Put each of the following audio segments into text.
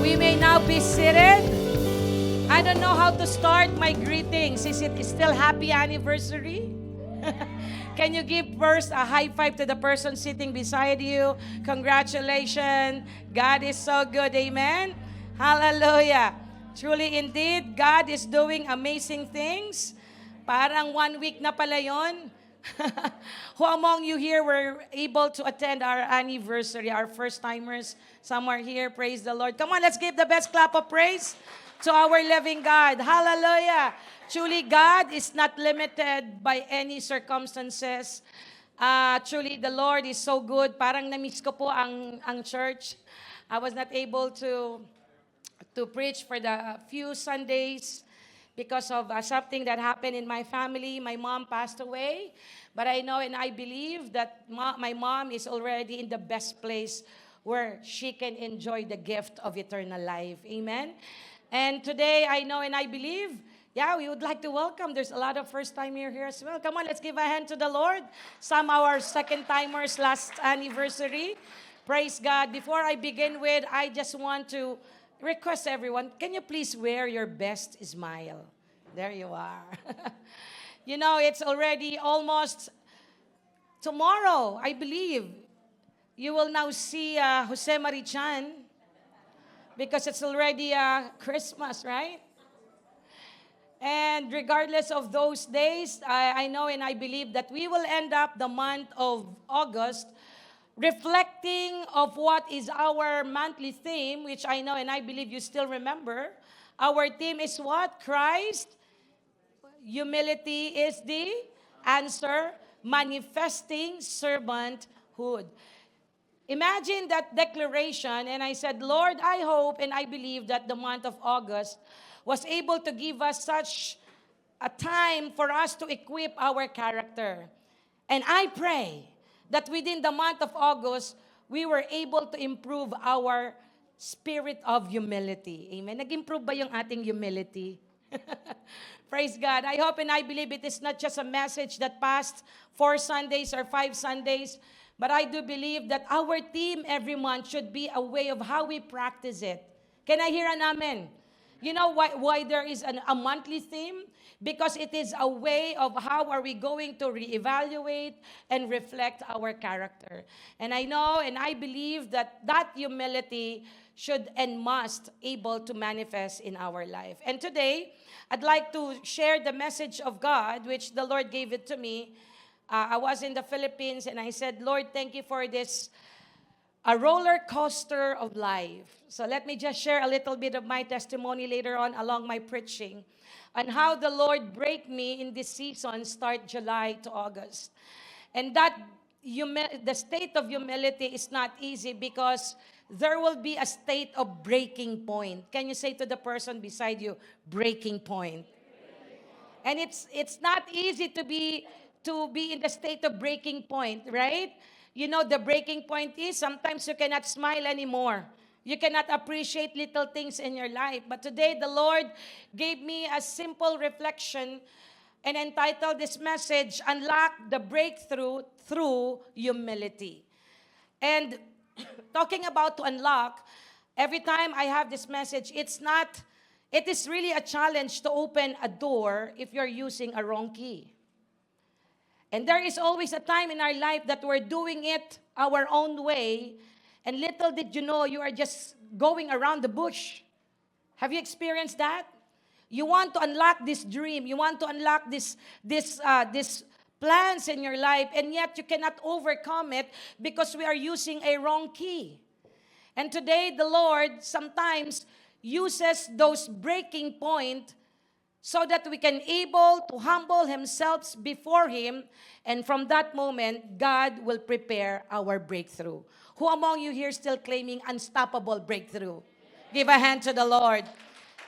We may now be seated. I don't know how to start my greetings. Is it still happy anniversary? Can you give first a high five to the person sitting beside you? Congratulations. God is so good. Amen. Hallelujah. Truly indeed, God is doing amazing things. Parang 1 week na pala yun. Who among you here were able to attend our anniversary, our first-timers? Some are here. Praise the Lord. Come on, let's give the best clap of praise to our living God. Hallelujah. Truly, God is not limited by any circumstances. Truly, the Lord is so good. Parang na-miss ko po ang church. I was not able to preach for the few Sundays because of something that happened in my family. My mom passed away. But I know and I believe that my mom is already in the best place where she can enjoy the gift of eternal life. Amen? And today, I know and I believe, we would like to welcome. There's a lot of first-time here as well. Come on, let's give a hand to the Lord. Some of our second-timers last anniversary. Praise God. Before I begin with, I just want to request everyone, can you please wear your best smile? There you are. You know, it's already almost tomorrow, I believe. You will now see Jose Marichan because it's already Christmas, right? And regardless of those days, I know and I believe that we will end up the month of August reflecting of what is our monthly theme, which I know and I believe you still remember. Our theme is what? Christ. Humility is the answer. Manifesting servanthood. Imagine that declaration, and I said, Lord, I hope and I believe that the month of August was able to give us such a time for us to equip our character. And I pray that within the month of August, we were able to improve our spirit of humility. Amen? Nag-improve ba yung ating humility? Praise God. I hope and I believe it is not just a message that passed 4 Sundays or 5 Sundays, but I do believe that our theme every month should be a way of how we practice it. Can I hear an amen? You know why there is a monthly theme? Because it is a way of how are we going to reevaluate and reflect our character. And I know and I believe that humility should and must able to manifest in our life. And today, I'd like to share the message of God, which the Lord gave it to me. I was in the Philippines and I said, Lord, thank you for this a roller coaster of life. So let me just share a little bit of my testimony later on along my preaching on how the Lord break me in this season, start July to August. And that the state of humility is not easy because there will be a state of breaking point. Can you say to the person beside you, breaking point? And it's not easy to be in the state of breaking point, right? You know, the breaking point is sometimes you cannot smile anymore. You cannot appreciate little things in your life. But today, the Lord gave me a simple reflection and entitled this message, Unlock the Breakthrough Through Humility. And talking about to unlock, every time I have this message, it is really a challenge to open a door if you're using a wrong key. And there is always a time in our life that we're doing it our own way, and little did you know, you are just going around the bush. Have you experienced that? You want to unlock this dream, you want to unlock this plans in your life, and yet you cannot overcome it because we are using a wrong key. And today, the Lord sometimes uses those breaking point so that we can able to humble Himself before Him, and from that moment, God will prepare our breakthrough. Who among you here still claiming unstoppable breakthrough? Give a hand to the Lord.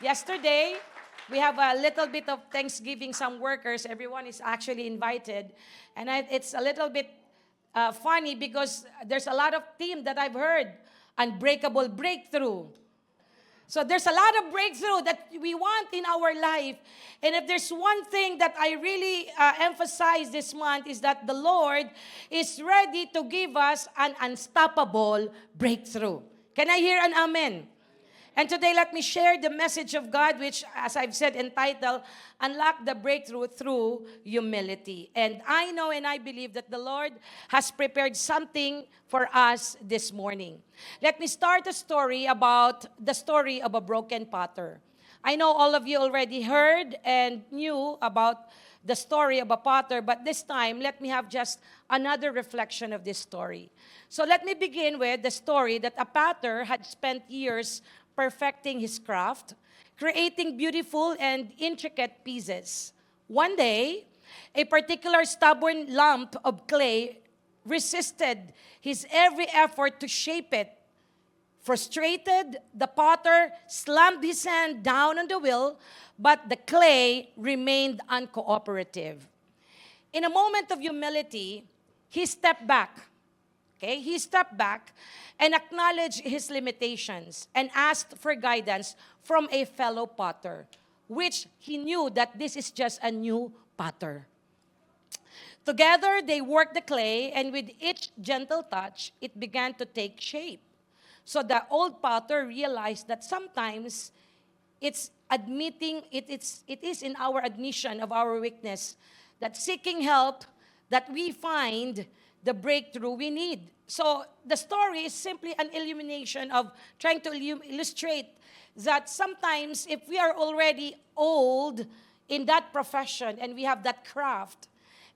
Yesterday, we have a little bit of Thanksgiving, some workers, everyone is actually invited, and it's a little bit funny because there's a lot of theme that I've heard, unbreakable breakthrough. So there's a lot of breakthrough that we want in our life. And if there's one thing that I really emphasize this month is that the Lord is ready to give us an unstoppable breakthrough. Can I hear an amen? And today, let me share the message of God, which, as I've said, entitled, Unlock the Breakthrough Through Humility. And I know and I believe that the Lord has prepared something for us this morning. Let me start a story about the story of a broken potter. I know all of you already heard and knew about the story of a potter, but this time, let me have just another reflection of this story. So let me begin with the story that a potter had spent years perfecting his craft, creating beautiful and intricate pieces. One day, a particular stubborn lump of clay resisted his every effort to shape it. Frustrated, the potter slammed his hand down on the wheel, but the clay remained uncooperative. In a moment of humility, he stepped back. Okay, he stepped back and acknowledged his limitations and asked for guidance from a fellow potter, which he knew that this is just a new potter. Together, they worked the clay, and with each gentle touch, it began to take shape. So the old potter realized that sometimes it is in our admission of our weakness, that seeking help, that we find the breakthrough we need. So the story is simply an illumination of trying to illustrate that sometimes if we are already old in that profession and we have that craft,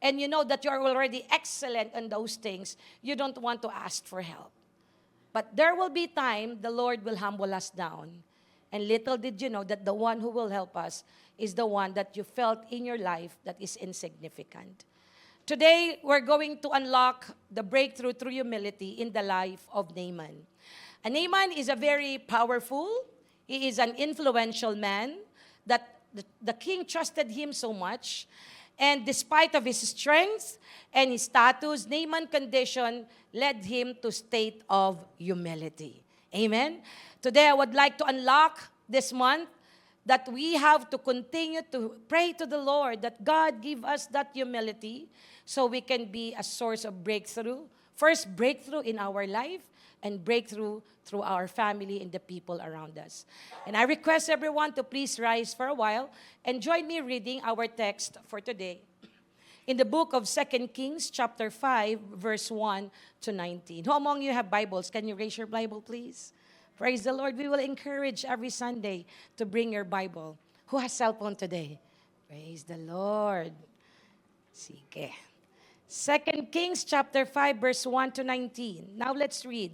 and you know that you are already excellent in those things, you don't want to ask for help. But there will be time the Lord will humble us down. And little did you know that the one who will help us is the one that you felt in your life that is insignificant. Today, we're going to unlock the breakthrough through humility in the life of Naaman. And Naaman is a very powerful, he is an influential man that the king trusted him so much. And despite of his strength and his status, Naaman's condition led him to state of humility. Amen? Today, I would like to unlock this month that we have to continue to pray to the Lord that God give us that humility so we can be a source of breakthrough. First, breakthrough in our life, and breakthrough through our family and the people around us. And I request everyone to please rise for a while and join me reading our text for today. In the book of 2 Kings, chapter 5, verse 1 to 19. Who among you have Bibles? Can you raise your Bible, please? Praise the Lord. We will encourage every Sunday to bring your Bible. Who has cell phone today? Praise the Lord. Sige. 2 Kings, chapter 5, verse 1 to 19. Now let's read.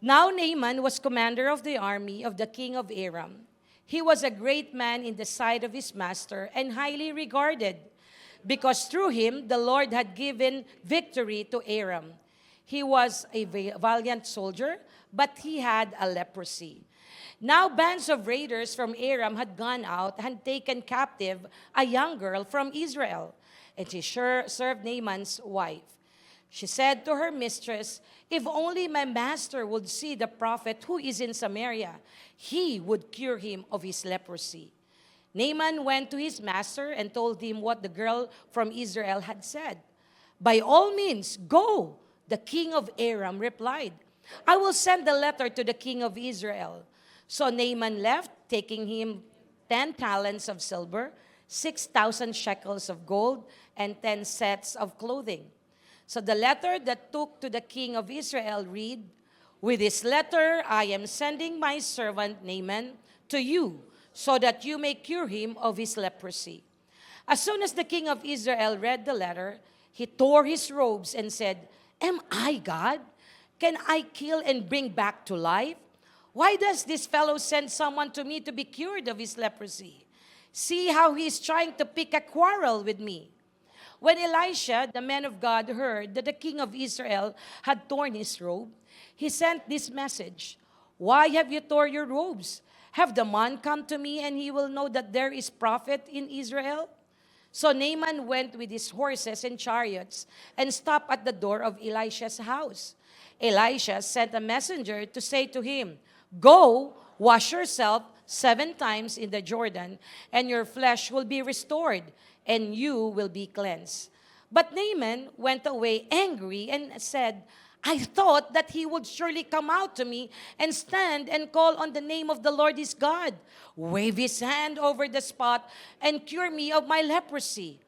Now Naaman was commander of the army of the king of Aram. He was a great man in the sight of his master and highly regarded, because through him the Lord had given victory to Aram. He was a valiant soldier, but he had a leprosy. Now bands of raiders from Aram had gone out and taken captive a young girl from Israel, and she served Naaman's wife. She said to her mistress, "If only my master would see the prophet who is in Samaria, he would cure him of his leprosy." Naaman went to his master and told him what the girl from Israel had said. "By all means, go," the king of Aram replied. "I will send the letter to the king of Israel." So Naaman left, taking him 10 talents of silver, 6,000 shekels of gold, and 10 sets of clothing. So the letter that took to the king of Israel read, "With this letter I am sending my servant Naaman to you, so that you may cure him of his leprosy." As soon as the king of Israel read the letter, he tore his robes and said, "Am I God? Can I kill and bring back to life? Why does this fellow send someone to me to be cured of his leprosy? See how he is trying to pick a quarrel with me." When Elisha, the man of God, heard that the king of Israel had torn his robe, he sent this message, "Why have you torn your robes? Have the man come to me, and he will know that there is prophet in Israel?" So Naaman went with his horses and chariots and stopped at the door of Elisha's house. Elisha sent a messenger to say to him, "Go, wash yourself 7 times in the Jordan, and your flesh will be restored, and you will be cleansed." But Naaman went away angry and said, I thought that he would surely come out to me and stand and call on the name of the Lord his God, wave his hand over the spot, and cure me of my leprosy.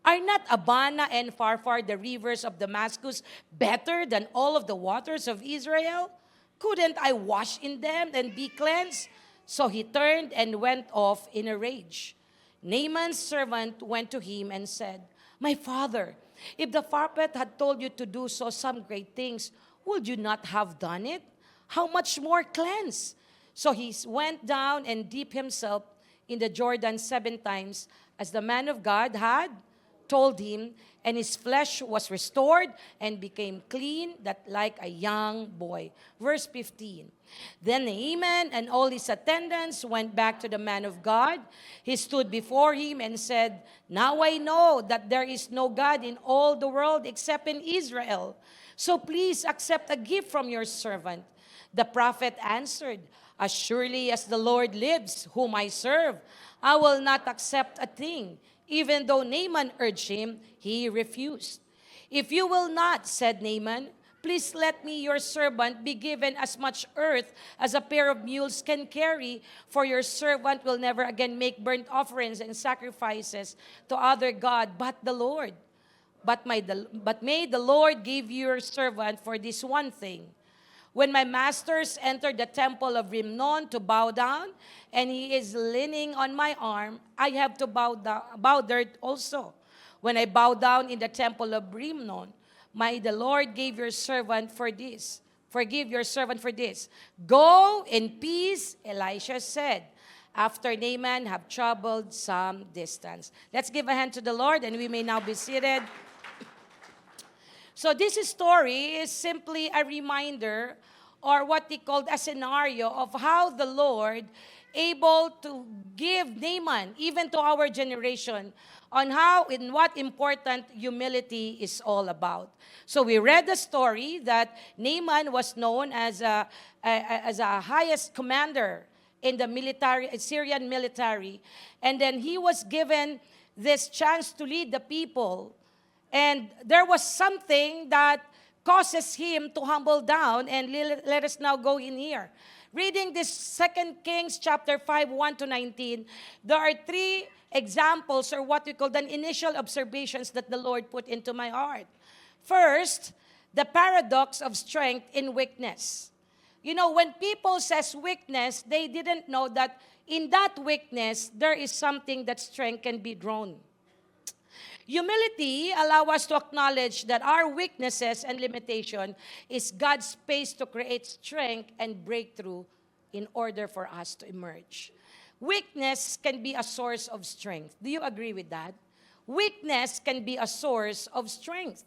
Are not Abana and Pharpar, the rivers of Damascus, better than all of the waters of Israel? Couldn't I wash in them and be cleansed? So he turned and went off in a rage. Naaman's servant went to him and said, My father, if the prophet had told you to do so some great things, would you not have done it? How much more cleanse? So he went down and dipped himself in the Jordan 7 times, as the man of God had told him, and his flesh was restored and became clean, that like a young boy. Verse 15. Then Naaman and all his attendants went back to the man of God. He stood before him and said, Now I know that there is no God in all the world except in Israel. So please accept a gift from your servant. The prophet answered, As surely as the Lord lives, whom I serve, I will not accept a thing. Even though Naaman urged him, he refused. If you will not, said Naaman, please let me, your servant, be given as much earth as a pair of mules can carry, for your servant will never again make burnt offerings and sacrifices to other God but the Lord. But may the Lord give your servant for this one thing. When my masters entered the temple of Rimnon to bow down, and he is leaning on my arm, I have to bow there also. When I bow down in the temple of Rimnon, may the Lord give your servant for this. Forgive your servant for this. Go in peace, Elisha said, after Naaman have traveled some distance. Let's give a hand to the Lord, and we may now be seated. So this story is simply a reminder, or what they called a scenario, of how the Lord able to give Naaman, even to our generation, on how and what important humility is all about. So we read the story that Naaman was known as a highest commander in the military, Syrian military, and then he was given this chance to lead the people. And there was something that causes him to humble down, and let us now go in here. Reading this 2 Kings chapter 5, 1 to 19, there are 3 examples, or what we call the initial observations that the Lord put into my heart. First, the paradox of strength in weakness. You know, when people says weakness, they didn't know that in that weakness, there is something that strength can be drawn. Humility allows us to acknowledge that our weaknesses and limitation is God's space to create strength and breakthrough in order for us to emerge. Weakness can be a source of strength. Do you agree with that? Weakness can be a source of strength.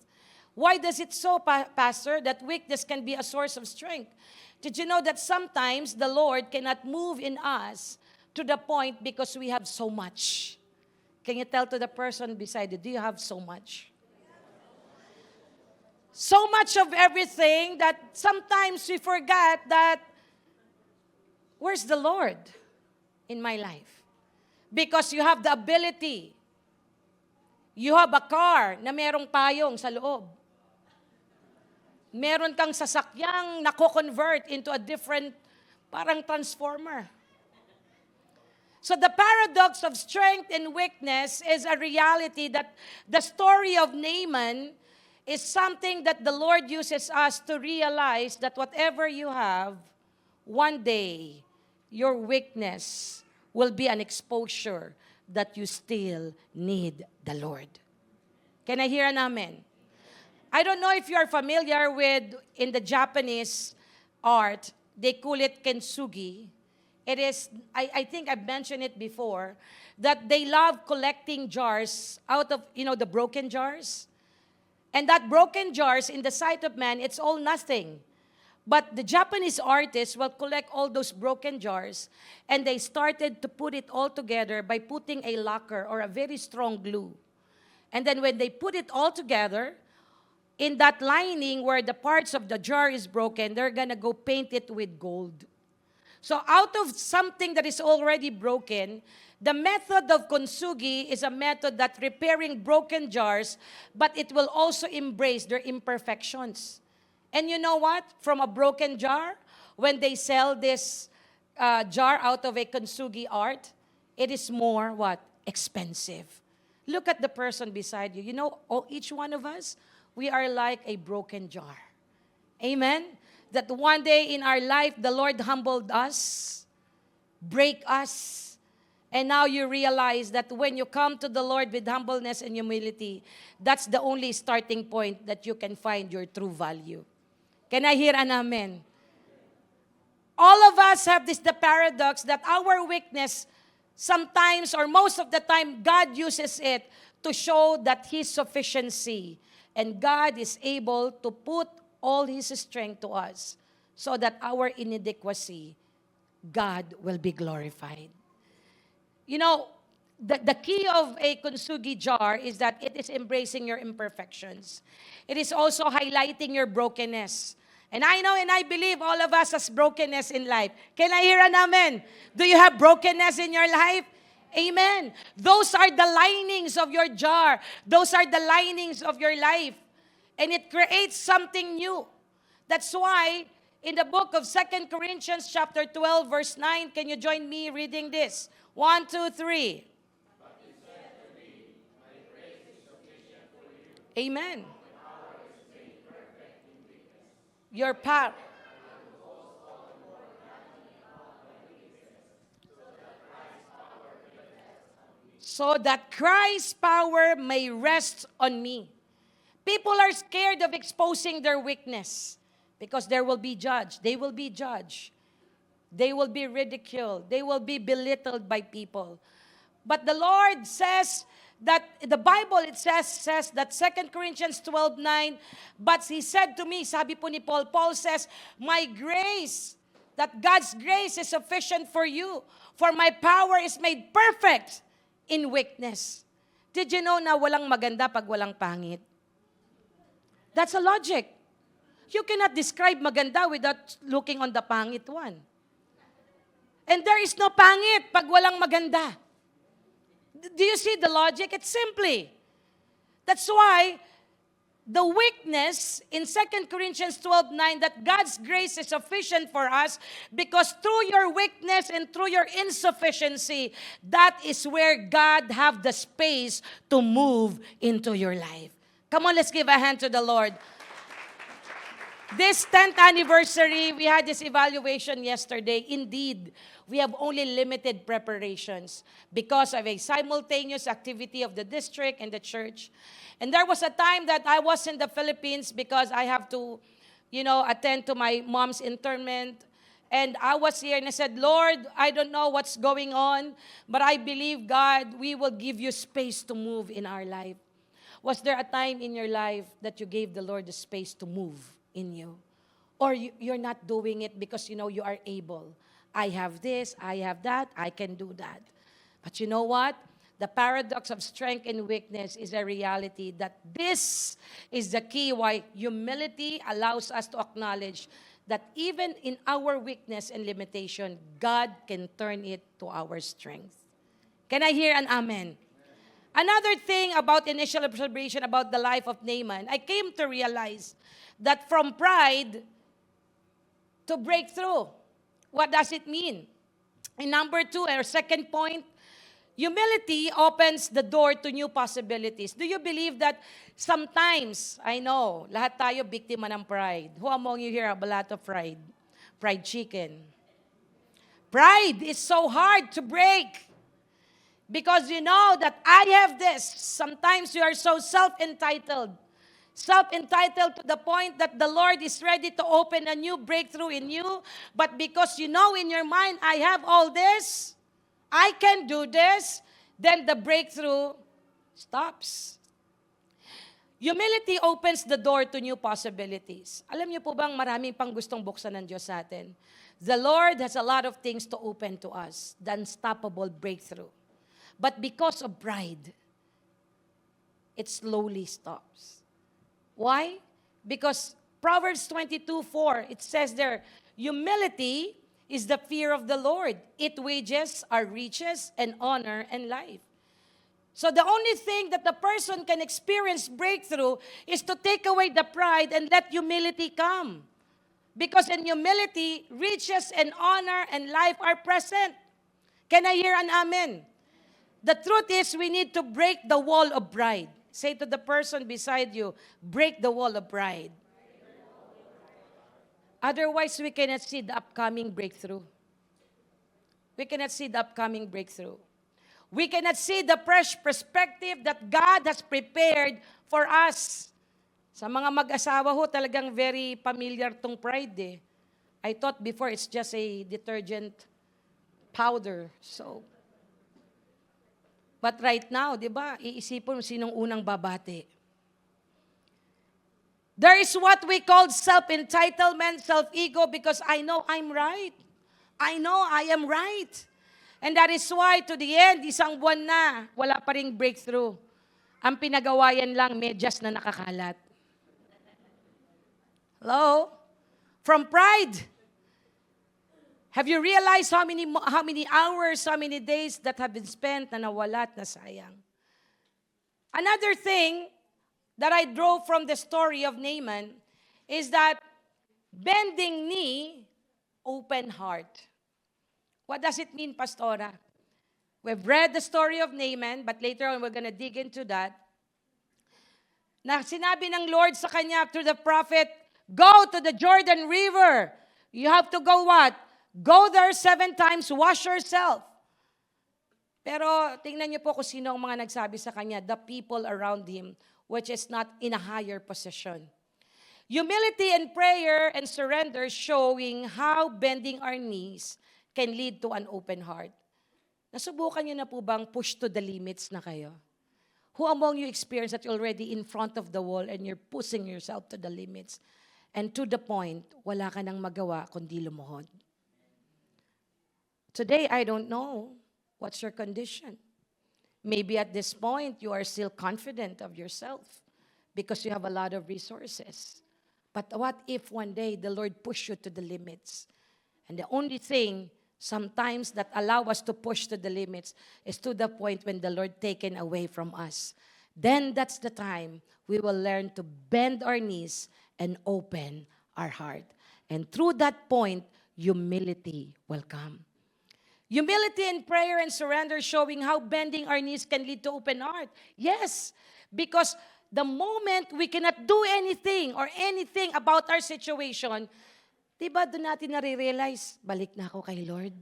Why does it so, Pastor, that weakness can be a source of strength? Did you know that sometimes the Lord cannot move in us to the point because we have so much? Can you tell to the person beside you, do you have so much? So much of everything that sometimes we forget that, where's the Lord in my life? Because you have the ability. You have a car na merong payong sa loob. Meron kang sasakyang nako-convert into a different, parang transformer. So the paradox of strength and weakness is a reality that the story of Naaman is something that the Lord uses us to realize that whatever you have, one day, your weakness will be an exposure that you still need the Lord. Can I hear an amen? I don't know if you are familiar with, in the Japanese art, they call it kintsugi. It is, I think I've mentioned it before, that they love collecting jars out of, the broken jars. And that broken jars, in the sight of man, it's all nothing. But the Japanese artists will collect all those broken jars, and they started to put it all together by putting a lacquer or a very strong glue. And then when they put it all together, in that lining where the parts of the jar is broken, they're gonna go paint it with gold. So out of something that is already broken, the method of kintsugi is a method that repairing broken jars, but it will also embrace their imperfections. And you know what? From a broken jar, when they sell this jar out of a kintsugi art, it is more what? Expensive. Look at the person beside you. You know, each one of us, we are like a broken jar. Amen? That one day in our life, the Lord humbled us, break us, and now you realize that when you come to the Lord with humbleness and humility, that's the only starting point that you can find your true value. Can I hear an amen? All of us have the paradox that our weakness, sometimes or most of the time, God uses it to show that His sufficiency. And God is able to put all His strength to us so that our inadequacy, God will be glorified. You know, the key of a kintsugi jar is that it is embracing your imperfections. It is also highlighting your brokenness. And I know and I believe all of us has brokenness in life. Can I hear an amen? Do you have brokenness in your life? Amen. Those are the linings of your jar. Those are the linings of your life. And it creates something new. That's why in the book of 2 Corinthians chapter 12 verse 9, can you join me reading this? 1, 2, 3. Amen. Your power. So that Christ's power may rest on me. People are scared of exposing their weakness because there will be judged. They will be judged. They will be ridiculed. They will be belittled by people. But the Lord says that, the Bible it says that 2 Corinthians 12:9, but He said to me, sabi po ni Paul, Paul says, my grace, that God's grace is sufficient for you, for my power is made perfect in weakness. Did you know na walang maganda pag walang pangit? That's a logic. You cannot describe maganda without looking on the pangit one. And there is no pangit pag walang maganda. Do you see the logic? It's simply. That's why the weakness in 2 Corinthians 12:9, that God's grace is sufficient for us because through your weakness and through your insufficiency, that is where God have the space to move into your life. Come on, let's give a hand to the Lord. This 10th anniversary, we had this evaluation yesterday. Indeed, we have only limited preparations because of a simultaneous activity of the district and the church. And there was a time that I was in the Philippines because I have to, attend to my mom's interment. And I was here and I said, Lord, I don't know what's going on, but I believe, God, we will give you space to move in our life. Was there a time in your life that you gave the Lord the space to move in you? Or you're not doing it because you are able. I have this, I have that, I can do that. But you know what? The paradox of strength and weakness is a reality that this is the key why humility allows us to acknowledge that even in our weakness and limitation, God can turn it to our strength. Can I hear an amen? Another thing about initial observation about the life of Naaman, I came to realize that from pride to breakthrough, what does it mean? In number 2, or second point, humility opens the door to new possibilities. Do you believe that sometimes, I know, lahat tayo biktima ng pride. Who among you here have a lot of pride? Fried chicken. Pride is so hard to break. Because you know that I have this. Sometimes you are so self-entitled. Self-entitled to the point that the Lord is ready to open a new breakthrough in you. But because you know in your mind, I have all this, I can do this, then the breakthrough stops. Humility opens the door to new possibilities. Alam niyo po bang maraming pang gustong buksan ng Diyos sa atin? The Lord has a lot of things to open to us. The unstoppable breakthrough. But because of pride, it slowly stops. Why? Because Proverbs 22:4, it says there, humility is the fear of the Lord. It wages are riches and honor and life. So the only thing that the person can experience breakthrough is to take away the pride and let humility come. Because in humility, riches and honor and life are present. Can I hear an amen? The truth is, we need to break the wall of pride. Say to the person beside you, break the wall of pride. Otherwise, we cannot see the upcoming breakthrough. We cannot see the upcoming breakthrough. We cannot see the fresh perspective that God has prepared for us. Sa mga mag-asawa ho, talagang very familiar tong pride eh. I thought before it's just a detergent powder. So, but right now, di ba, iisipin mo sinong unang babati. There is what we call self-entitlement, self-ego, because I know I'm right. I know I am right. And that is why to the end, isang buwan na, wala pa ring breakthrough. Ang pinagawayan lang, medyas na nakakalat. Hello? From pride. Have you realized how many hours, how many days that have been spent na nawala at nasayang? Another thing that I draw from the story of Naaman is that bending knee, open heart. What does it mean, Pastora? We've read the story of Naaman, but later on we're going to dig into that. Na sinabi ng Lord sa kanya through the prophet, go to the Jordan River. You have to go what? Go there 7 times, wash yourself. Pero tingnan niyo po kung sino ang mga nagsabi sa kanya, the people around him, which is not in a higher position. Humility and prayer and surrender showing how bending our knees can lead to an open heart. Nasubukan niyo na po bang push to the limits na kayo? Who among you experience that you're already in front of the wall and you're pushing yourself to the limits? And to the point, wala ka nang magawa kundi lumuhod. Today, I don't know what's your condition. Maybe at this point, you are still confident of yourself because you have a lot of resources. But what if one day the Lord push you to the limits? And the only thing sometimes that allow us to push to the limits is to the point when the Lord taken away from us. Then that's the time we will learn to bend our knees and open our heart. And through that point, humility will come. Humility and prayer and surrender showing how bending our knees can lead to open heart. Yes, because the moment we cannot do anything or anything about our situation, diba doon natin nare-realize, balik na ako kay Lord.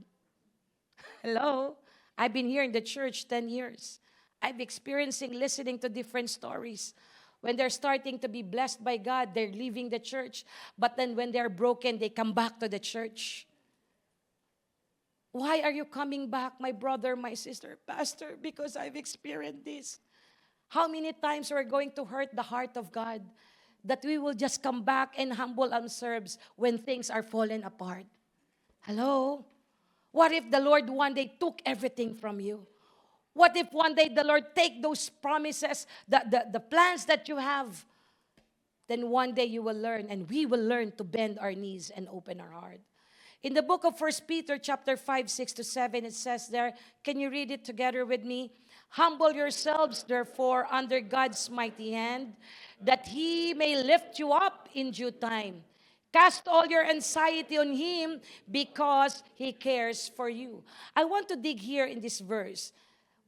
Hello? I've been here in the church 10 years. I've experiencing listening to different stories. When they're starting to be blessed by God, they're leaving the church. But then when they're broken, they come back to the church. Why are you coming back, my brother, my sister? Pastor, because I've experienced this. How many times we're going to hurt the heart of God that we will just come back and humble ourselves when things are falling apart? Hello? What if the Lord one day took everything from you? What if one day the Lord take those promises, the plans that you have? Then one day you will learn, and we will learn to bend our knees and open our heart. In the book of 1 Peter chapter 5, 6-7, it says there, can you read it together with me? Humble yourselves, therefore, under God's mighty hand, that He may lift you up in due time. Cast all your anxiety on Him because He cares for you. I want to dig here in this verse.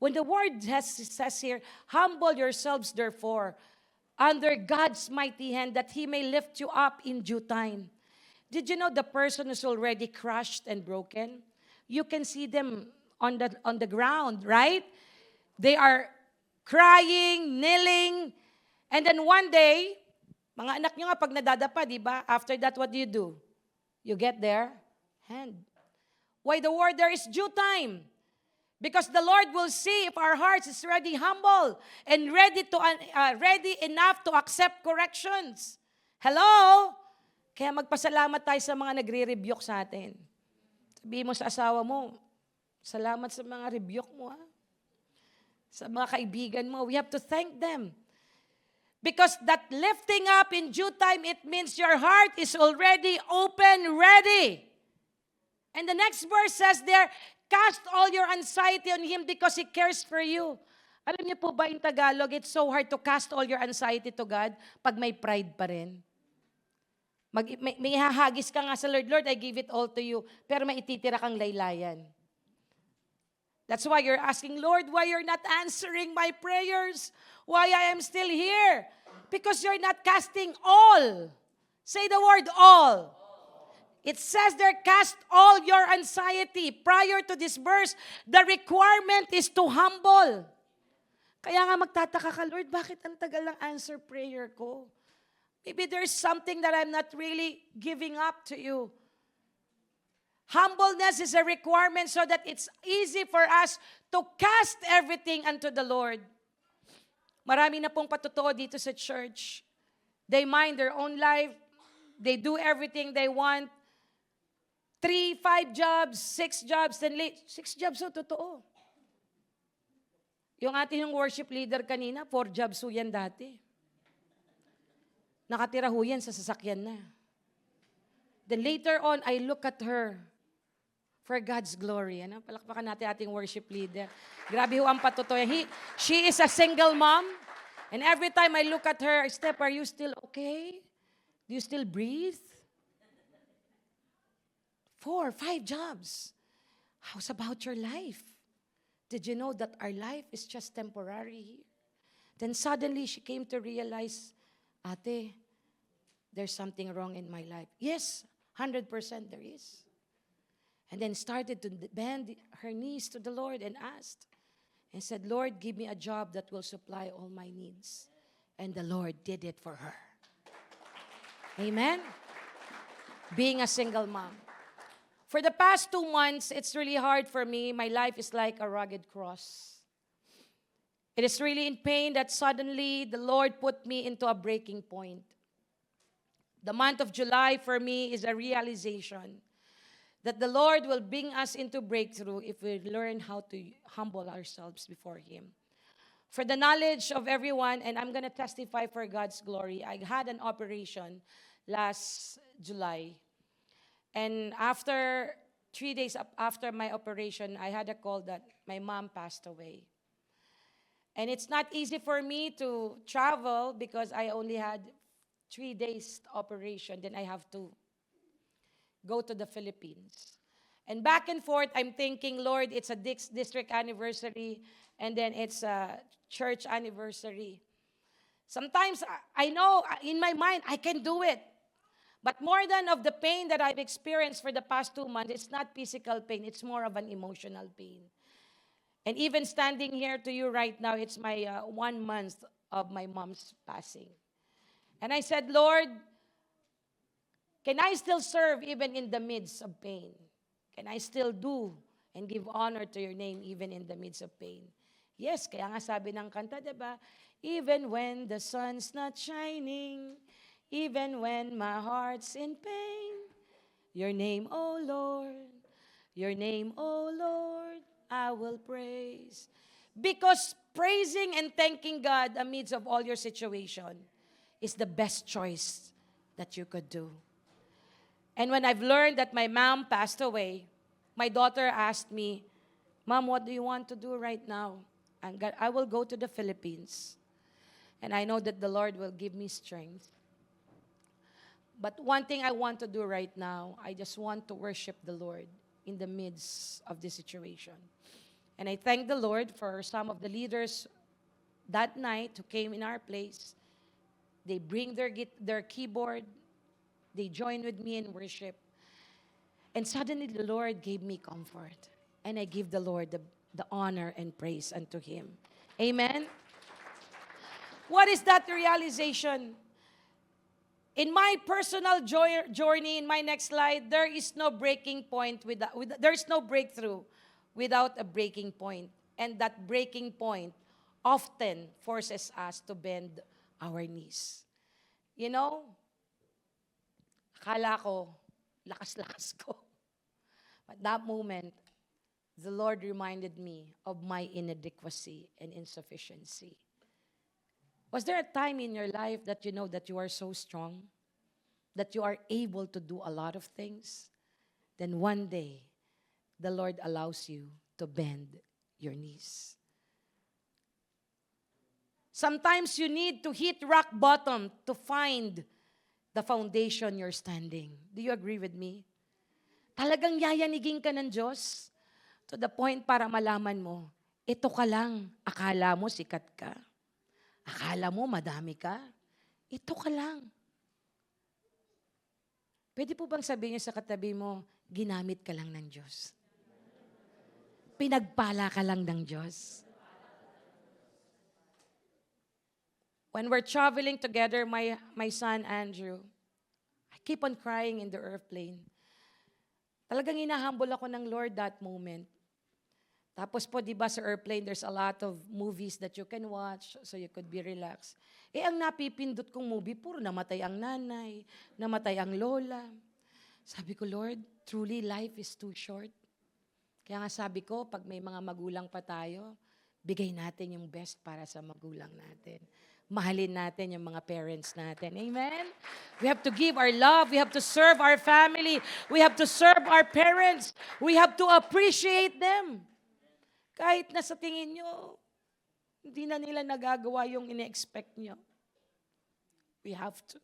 When the word says here, humble yourselves, therefore, under God's mighty hand, that He may lift you up in due time. Did you know the person who's already crushed and broken? You can see them on the ground, right? They are crying, kneeling, and then one day, mga anak nyo nga pag nadadapa, di ba? After that, what do? You get their hand. Why the word there is due time? Because the Lord will see if our hearts is ready, humble, and ready enough to accept corrections. Hello? Kaya magpasalamat tayo sa mga nagre-rebuke sa atin. Sabihin mo sa asawa mo, salamat sa mga rebuke mo. Ha? Sa mga kaibigan mo, we have to thank them. Because that lifting up in due time, it means your heart is already open, ready. And the next verse says there, cast all your anxiety on Him because He cares for you. Alam niyo po ba in Tagalog, it's so hard to cast all your anxiety to God pag may pride pa rin. May hahagis ka nga sa Lord, Lord, I give it all to you. Pero may ititira kang laylayan. That's why you're asking, Lord, why you're not answering my prayers? Why I am still here? Because you're not casting all. Say the word all. It says there, cast all your anxiety. Prior to this verse, the requirement is to humble. Kaya nga magtataka ka, Lord, bakit ang tagal ng answer prayer ko? Maybe there's something that I'm not really giving up to you. Humbleness is a requirement so that it's easy for us to cast everything unto the Lord. Marami na pong patotoo dito sa church. They mind their own life. They do everything they want. 3, 5 jobs, 6 jobs, then 6 jobs, so totoo. Yung ating worship leader kanina, 4 jobs ho yan dati. Nakatira ho yan sa sasakyan na. Then later on, I look at her for God's glory. Ano? Palakpakan natin ating worship leader. Grabe ho ang patutoy. She is a single mom. And every time I look at her, Steph, are you still okay? Do you still breathe? 4, 5 jobs. How's about your life? Did you know that our life is just temporary here? Then suddenly she came to realize, Ate, there's something wrong in my life. Yes, 100% there is. And then started to bend her knees to the Lord and asked, and said, Lord, give me a job that will supply all my needs. And the Lord did it for her. Amen? Being a single mom. For the past 2 months, it's really hard for me. My life is like a rugged cross. It is really in pain that suddenly the Lord put me into a breaking point. The month of July for me is a realization that the Lord will bring us into breakthrough if we learn how to humble ourselves before Him. For the knowledge of everyone, and I'm going to testify for God's glory, I had an operation last July. And after 3 days after my operation, I had a call that my mom passed away. And it's not easy for me to travel because I only had 3 days operation. Then I have to go to the Philippines. And back and forth, I'm thinking, Lord, it's a district anniversary, and then it's a church anniversary. Sometimes I know in my mind I can do it. But more than of the pain that I've experienced for the past 2 months, it's not physical pain, it's more of an emotional pain. And even standing here to you right now, it's my 1 month of my mom's passing. And I said, Lord, can I still serve even in the midst of pain? Can I still do and give honor to your name even in the midst of pain? Yes, kaya nga sabi ng kanta, diba? Even when the sun's not shining, even when my heart's in pain, your name, O Lord, your name, O Lord, I will praise. Because praising and thanking God amidst of all your situation is the best choice that you could do. And when I've learned that my mom passed away, my daughter asked me, Mom, what do you want to do right now? I will go to the Philippines. And I know that the Lord will give me strength. But one thing I want to do right now, I just want to worship the Lord in the midst of this situation. And I thank the Lord for some of the leaders that night who came in our place. They bring their keyboard. They join with me in worship. And suddenly the Lord gave me comfort. And I give the Lord the honor and praise unto Him. Amen? What is that realization? In my personal journey, in my next slide, there is no breaking point there is no breakthrough without a breaking point. And that breaking point often forces us to bend our knees. You know, akala ko, lakas-lakas ko. But that moment, the Lord reminded me of my inadequacy and insufficiency. Was there a time in your life that you know that you are so strong, that you are able to do a lot of things, then one day, the Lord allows you to bend your knees. Sometimes you need to hit rock bottom to find the foundation you're standing. Do you agree with me? Talagang yayanigin ka ng Diyos to the point para malaman mo, ito ka lang, akala mo sikat ka. Akala mo madami ka. Ito ka lang. Pwede po bang sabihin niyo sa katabi mo, ginamit ka lang ng Diyos? Pinagpala ka lang ng Diyos? When we're traveling together, my son Andrew, I keep on crying in the airplane. Talagang hinahumble ako ng Lord that moment. Tapos po, di ba sa airplane, there's a lot of movies that you can watch so you could be relaxed. Ang napipindot kong movie, puro namatay ang nanay, namatay ang lola. Sabi ko, Lord, truly life is too short. Kaya nga sabi ko, pag may mga magulang pa tayo, bigay natin yung best para sa magulang natin. Mahalin natin yung mga parents natin. Amen? We have to give our love. We have to serve our family. We have to serve our parents. We have to appreciate them. Kahit na sa tingin nyo, hindi na nila nagagawa yung ine-expect nyo. We have to.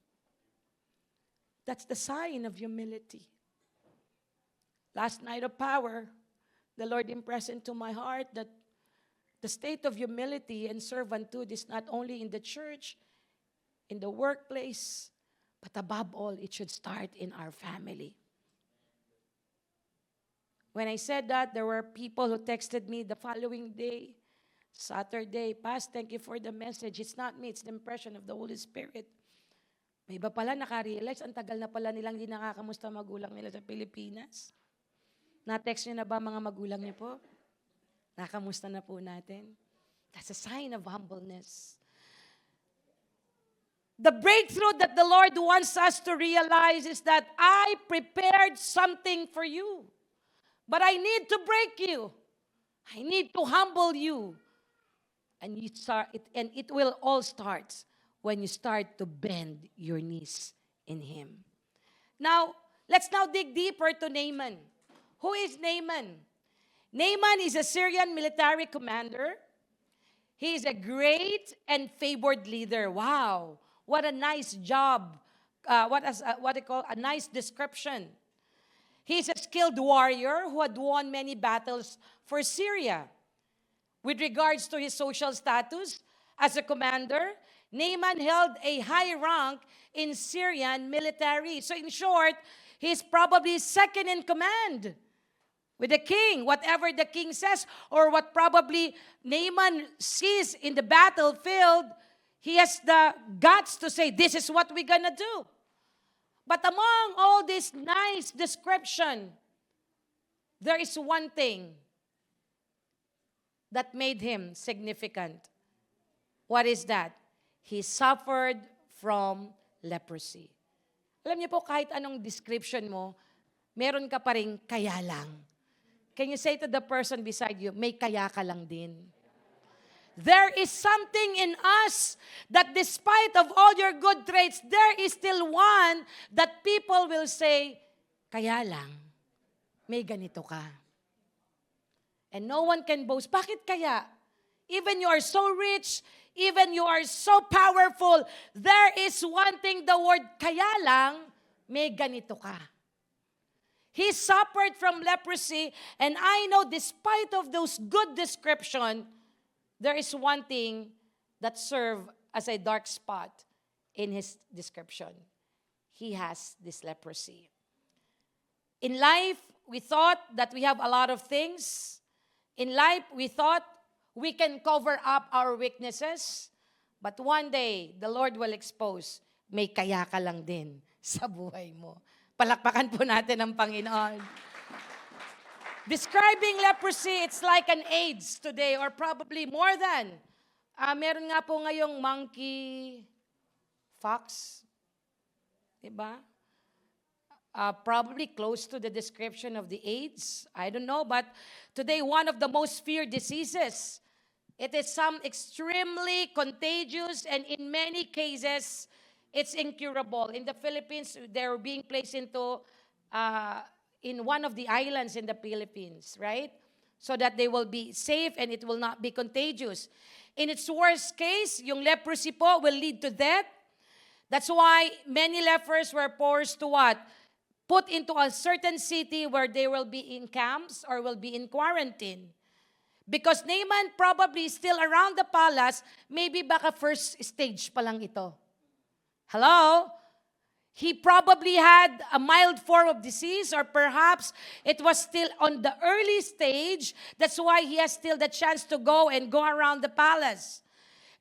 That's the sign of humility. Last night of power, the Lord impressed into my heart that the state of humility and servanthood is not only in the church, in the workplace, but above all, it should start in our family. When I said that, there were people who texted me the following day, Saturday, Past, thank you for the message. It's not me, it's the impression of the Holy Spirit. May iba pala nakarealize, ang tagal na pala nilang di nakakamusta magulang nila sa Pilipinas. Na-text nyo na ba mga magulang niyo po? Nakamusta na po natin? That's a sign of humbleness. The breakthrough that the Lord wants us to realize is that I prepared something for you. But I need to break you. I need to humble you. And it will all start when you start to bend your knees in Him. Now, let's now dig deeper to Naaman. Who is Naaman? Naaman is a Syrian military commander. He is a great and favored leader. Wow, what a nice job. What they call a nice description. He is a skilled warrior who had won many battles for Syria. With regards to his social status as a commander, Naaman held a high rank in Syrian military. So in short, he's probably second in command with the king. Whatever the king says or what probably Naaman sees in the battlefield, he has the guts to say, this is what we're gonna do. But among all this nice description, there is one thing that made him significant. What is that? He suffered from leprosy. Alam niyo po, kahit anong description mo, meron ka pa rin kaya lang. Can you say to the person beside you, may kaya ka lang din? There is something in us that despite of all your good traits, there is still one that people will say, kaya lang, may ganito ka. And no one can boast. Bakit kaya? Even you are so rich, even you are so powerful, there is one thing, the word kaya lang, may ganito ka. He suffered from leprosy, and I know despite of those good description, there is one thing that served as a dark spot in his description. He has this leprosy. In life, we thought that we have a lot of things. In life, we thought we can cover up our weaknesses. But one day, the Lord will expose, may kaya ka lang din sa buhay mo. Palakpakan po natin ang Panginoon. Describing leprosy, it's like an AIDS today or probably more than. Meron nga po ngayong monkey fox. Diba? Probably close to the description of the AIDS. I don't know, but today one of the most feared diseases. It is some extremely contagious and in many cases, it's incurable. In the Philippines, they're being placed into in one of the islands in the Philippines, right? So that they will be safe and it will not be contagious. In its worst case, yung leprosy po will lead to death. That's why many lepers were forced to what? Put into a certain city where they will be in camps or will be in quarantine. Because Naaman probably still around the palace, maybe baka first stage pa lang ito. Hello? He probably had a mild form of disease or perhaps it was still on the early stage. That's why he has still the chance to go and go around the palace.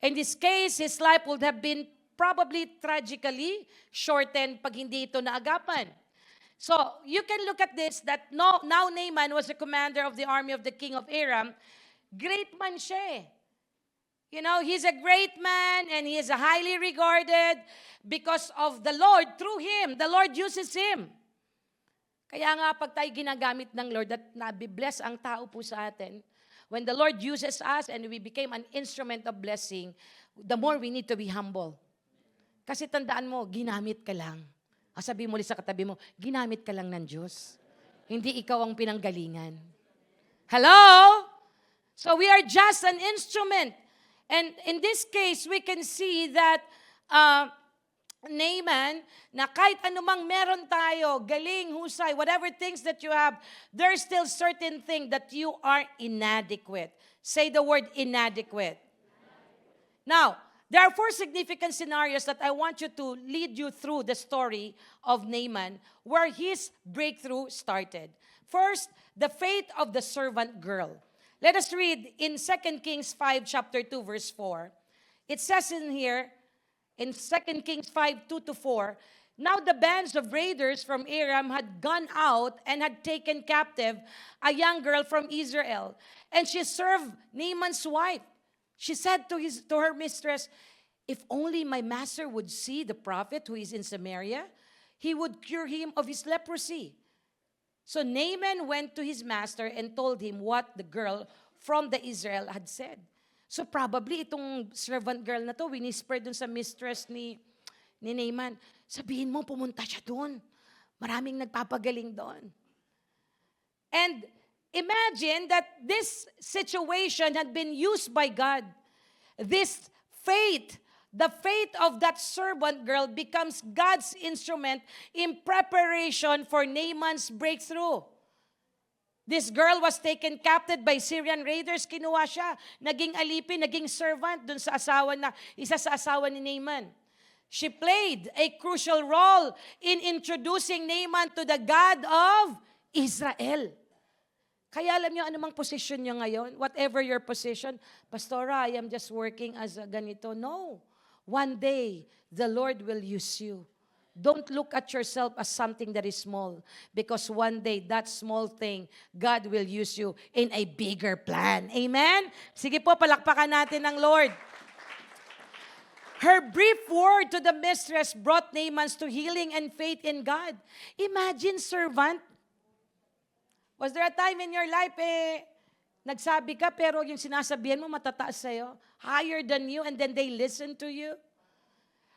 In this case, his life would have been probably tragically shortened pag hindi ito naagapan. So, you can look at this that now Naaman was the commander of the army of the king of Aram. Great man siya eh. You know, he's a great man and he is highly regarded because of the Lord. Through him, the Lord uses him. Kaya nga pag tayo ginagamit ng Lord at nabibless ang tao po sa atin, when the Lord uses us and we became an instrument of blessing, the more we need to be humble. Kasi tandaan mo, ginamit ka lang. Sabi mo ulit sa katabi mo, ginamit ka lang ng Diyos. Hindi ikaw ang pinanggalingan. Hello? So we are just an instrument. And in this case, we can see that Naaman, na kahit anumang meron tayo, galing, husay, whatever things that you have, there's still certain thing that you are inadequate. Say the word inadequate. Now, there are 4 significant scenarios that I want you to lead you through the story of Naaman, where his breakthrough started. First, the faith of the servant girl. Let us read in 2 Kings 5, chapter 2, verse 4. It says in here, in 2 Kings 5, 2-4, now the bands of raiders from Aram had gone out and had taken captive a young girl from Israel. And she served Naaman's wife. She said to her mistress, if only my master would see the prophet who is in Samaria, he would cure him of his leprosy. So Naaman went to his master and told him what the girl from the Israel had said. So probably itong servant girl na to, whisper dun sa mistress ni Naaman, sabihin mo pumunta siya dun. Maraming nagpapagaling doon. And imagine that this situation had been used by God. This faith, the faith of that servant girl becomes God's instrument in preparation for Naaman's breakthrough. This girl was taken captive by Syrian raiders. Kinuha siya. Naging alipin, naging servant dun sa isa sa asawa ni Naaman. She played a crucial role in introducing Naaman to the God of Israel. Kaya alam niyo anumang position niyo ngayon, whatever your position, Pastora, I am just working as a ganito. No. One day, the Lord will use you. Don't look at yourself as something that is small. Because one day, that small thing, God will use you in a bigger plan. Amen? Sige po, palakpakan natin ng Lord. Her brief word to the mistress brought Naaman to healing and faith in God. Imagine, servant. Was there a time in your life, nagsabi ka, pero yung sinasabihan mo matataas sa'yo, higher than you, and then they listen to you?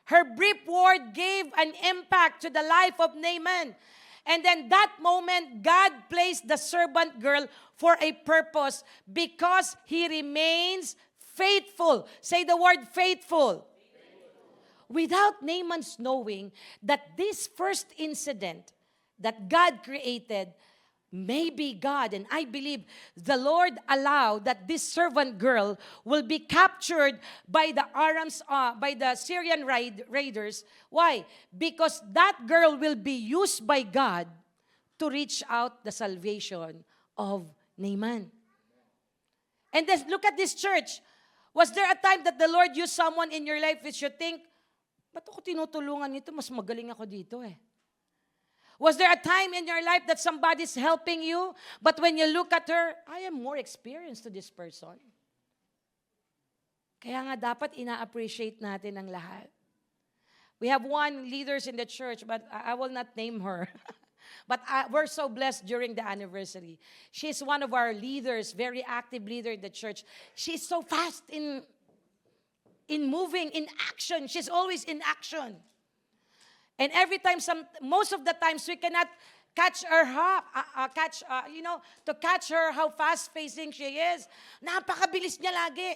Her brief word gave an impact to the life of Naaman. And then that moment, God placed the servant girl for a purpose because he remains faithful. Say the word faithful. Without Naaman's knowing that this first incident that God created, maybe God, and I believe the Lord allowed that this servant girl will be captured by the Syrian raiders. Why? Because that girl will be used by God to reach out the salvation of Naaman. And then look at this church. Was there a time that the Lord used someone in your life which you think, ba't ako tinutulungan nito? Mas magaling ako dito eh. Was there a time in your life that somebody's helping you, but when you look at her, I am more experienced to this person? Kaya nga dapat ina-appreciate natin ang lahat. We have one leaders in the church, but I will not name her. But we're so blessed during the anniversary. She's one of our leaders, very active leader in the church. She's so fast in moving, in action. She's always in action. And every time, most of the times, we cannot catch her up, to catch her how fast-facing she is. Napakabilis niya lagi.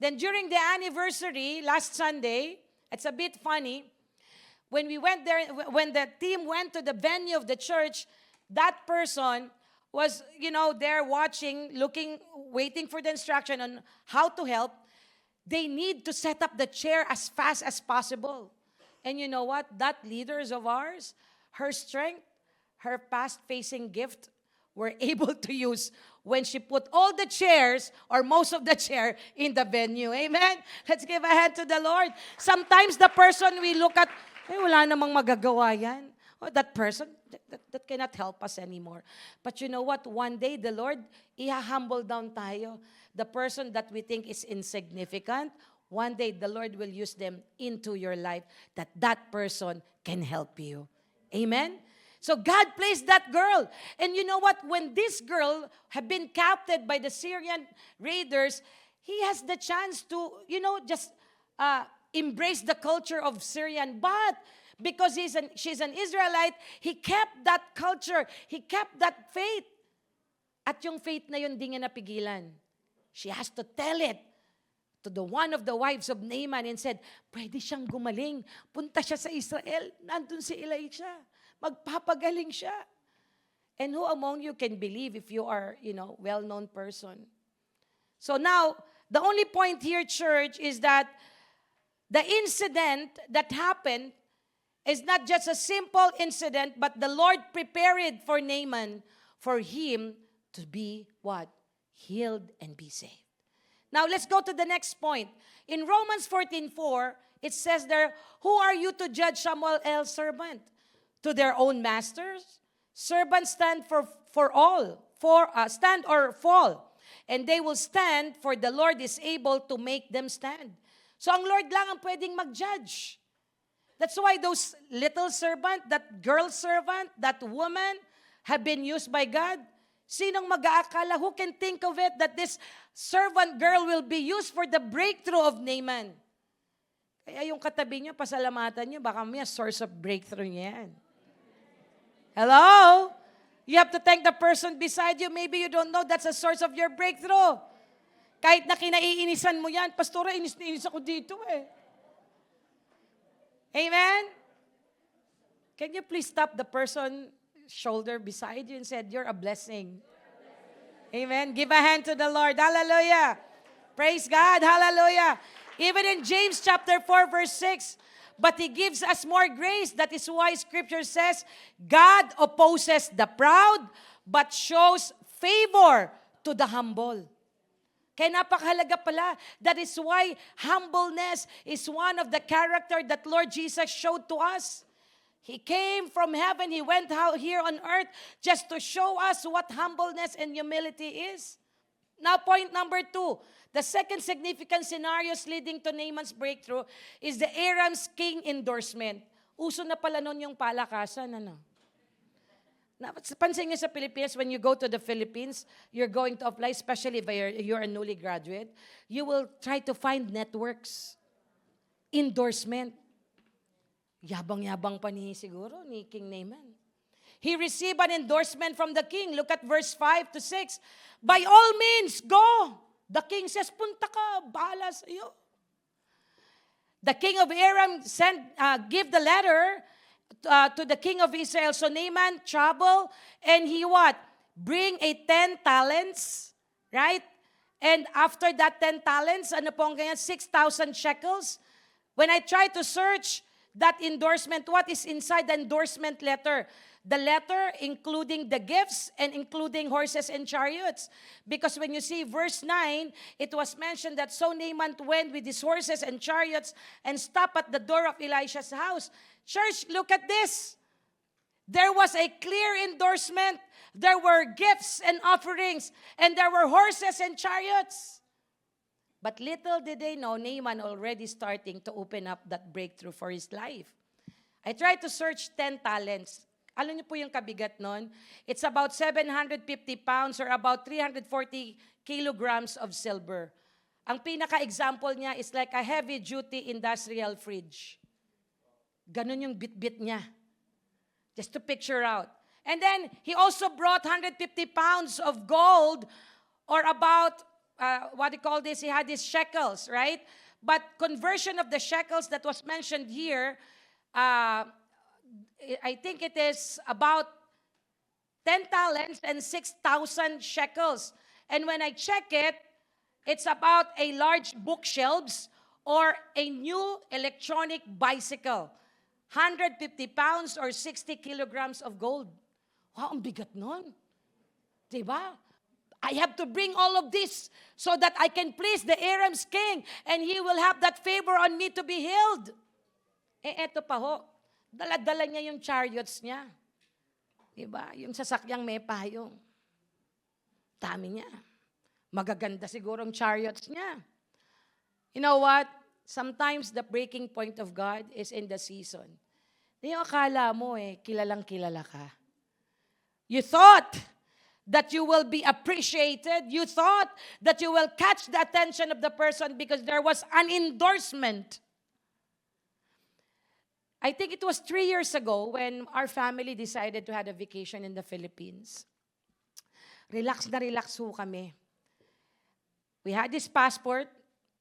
Then during the anniversary, last Sunday, it's a bit funny, when we went there, when the team went to the venue of the church, that person was, there watching, looking, waiting for the instruction on how to help. They need to set up the chair as fast as possible. And you know what? That leaders of ours, her strength, her past-facing gift, were able to use when she put all the chairs or most of the chair in the venue. Amen? Let's give a hand to the Lord. Sometimes the person we look at, wala namang magagawa yan. Oh, that person, that cannot help us anymore. But you know what? One day, the Lord, i-humble down tayo. The person that we think is insignificant, one day, the Lord will use them into your life that person can help you. Amen? So God placed that girl. And you know what? When this girl had been captured by the Syrian raiders, he has the chance to, just embrace the culture of Syrian. But because she's an Israelite, he kept that culture. He kept that faith. At yung faith na yun, di niya napigilan. She has to tell it to the one of the wives of Naaman and said, pwede siyang gumaling. Punta siya sa Israel. Nandun si Elisha. Magpapagaling siya. And who among you can believe if you are, well-known person? So now, the only point here, church, is that the incident that happened is not just a simple incident, but the Lord prepared for Naaman for him to be what? Healed and be saved. Now, let's go to the next point. In Romans 14:4, it says there, who are you to judge someone else's servant? To their own masters? Servants stand stand or fall. And they will stand, for the Lord is able to make them stand. So, ang Lord lang ang pwedeng mag-judge. That's why those little servant, that girl servant, that woman have been used by God. Sinong mag-aakala? Who can think of it that this servant girl will be used for the breakthrough of Naaman? Kaya yung katabi niyo, pasalamatan niyo, baka may source of breakthrough niya yan. Hello? You have to thank the person beside you. Maybe you don't know that's a source of your breakthrough. Kahit na kinaiinisan mo yan, Pastora, inis ako dito eh. Amen? Can you please tap the person shoulder beside you and said, you're a blessing. Amen? Give a hand to the Lord. Hallelujah. Praise God. Hallelujah. Even in James chapter 4 verse 6, but He gives us more grace. That is why Scripture says, God opposes the proud, but shows favor to the humble. Kaya napakahalaga pala. That is why humbleness is one of the character that Lord Jesus showed to us. He came from heaven. He went out here on earth just to show us what humbleness and humility is. Now, point number 2. The second significant scenarios leading to Naaman's breakthrough is the Aram's king endorsement. Uso na pala nun yung palakasan, ano? Pansin niyo sa Philippines, when you go to the Philippines, you're going to apply, especially if you're a newly graduate, you will try to find networks. Endorsement. Yabang-yabang pa siguro ni King Naaman. He received an endorsement from the king. Look at verse 5 to 6. By all means, go. The king says, punta ka, bahala sa iyo. The king of Aram give the letter to the king of Israel. So Naaman travel, and he what? Bring 10 talents, right? And after that 10 talents, ano po ang ganyan? 6,000 shekels. When I try to search that endorsement, what is inside the endorsement letter? The letter including the gifts and including horses and chariots. Because when you see verse 9, it was mentioned that so Naaman went with his horses and chariots and stopped at the door of Elisha's house. Church, look at this. There was a clear endorsement. There were gifts and offerings, and there were horses and chariots. But little did they know, Naaman already starting to open up that breakthrough for his life. I tried to search 10 talents. Alam niyo po yung kabigat nun? It's about 750 pounds or about 340 kilograms of silver. Ang pinaka-example niya is like a heavy-duty industrial fridge. Ganun yung bit-bit niya. Just to picture out. And then he also brought 150 pounds of gold, or about, what do you call this? He had these shekels, right? But conversion of the shekels that was mentioned here, I think it is about 10 talents and 6,000 shekels. And when I check it, it's about a large bookshelves or a new electronic bicycle. 150 pounds or 60 kilograms of gold. Wow, ang bigat nun. Diba? I have to bring all of this so that I can please the Aram's king and he will have that favor on me to be healed. Eto pa ho, dala-dala niya yung chariots niya. Diba? Yung sasakyang may payong. Dami niya. Magaganda siguro ang chariots niya. You know what? Sometimes the breaking point of God is in the season. Yung akala mo kilalang kilala ka. You thought that you will be appreciated. You thought that you will catch the attention of the person because there was an endorsement. I think it was 3 years ago when our family decided to have a vacation in the Philippines. Relax na relax ho kami. We had this passport.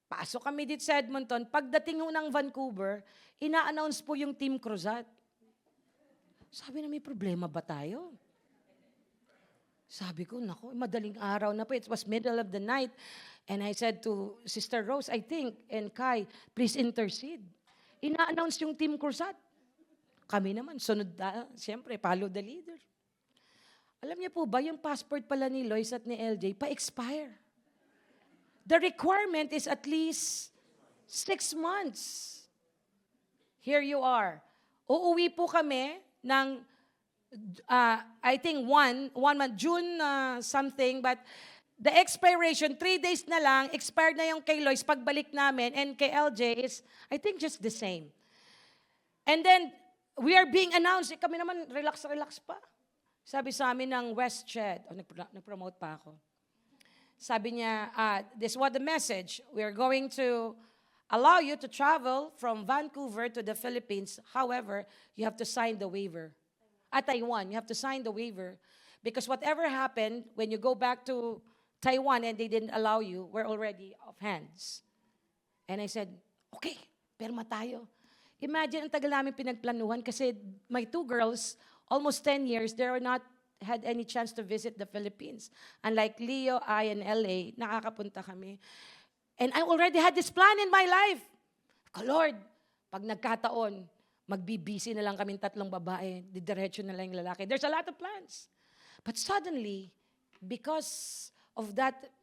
Pasok kami dito sa Edmonton. Pagdating ho ng Vancouver, ina-announce po yung Team Cruzat. Sabi na, may problema ba tayo? Sabi ko, naku, madaling araw na po. It was middle of the night. And I said to Sister Rose, I think, and Kai, please intercede. Ina-announce yung Team Cruzat. Kami naman, sunod na, siyempre, follow the leader. Alam niyo po ba, yung passport pala ni Lois at ni LJ, pa-expire. The requirement is at least 6 months. Here you are. Uuwi po kami ng, I think one month, June something, but the expiration, 3 days na lang, expired na yung kay Lois, pagbalik namin, and kay LJ is, I think, just the same. And then, we are being announced, kami naman, relax pa. Sabi sa amin ng WestJet, nag-promote pa ako. Sabi niya, this was the message. We are going to allow you to travel from Vancouver to the Philippines. However, you have to sign the waiver. At Taiwan, you have to sign the waiver. Because whatever happened, when you go back to Taiwan and they didn't allow you, we're already off hands. And I said, okay, perma tayo. Imagine, ang tagal namin pinagplanuhan kasi my 2 girls, almost 10 years, they were not had any chance to visit the Philippines. Unlike Leo, I, and LA, nakakapunta kami. And I already had this plan in my life. Lord, pag nagkataon, magbibisi na lang kaming 3 babae, didiretso na lang yung lalaki. There's a lot of plans. But suddenly, because of that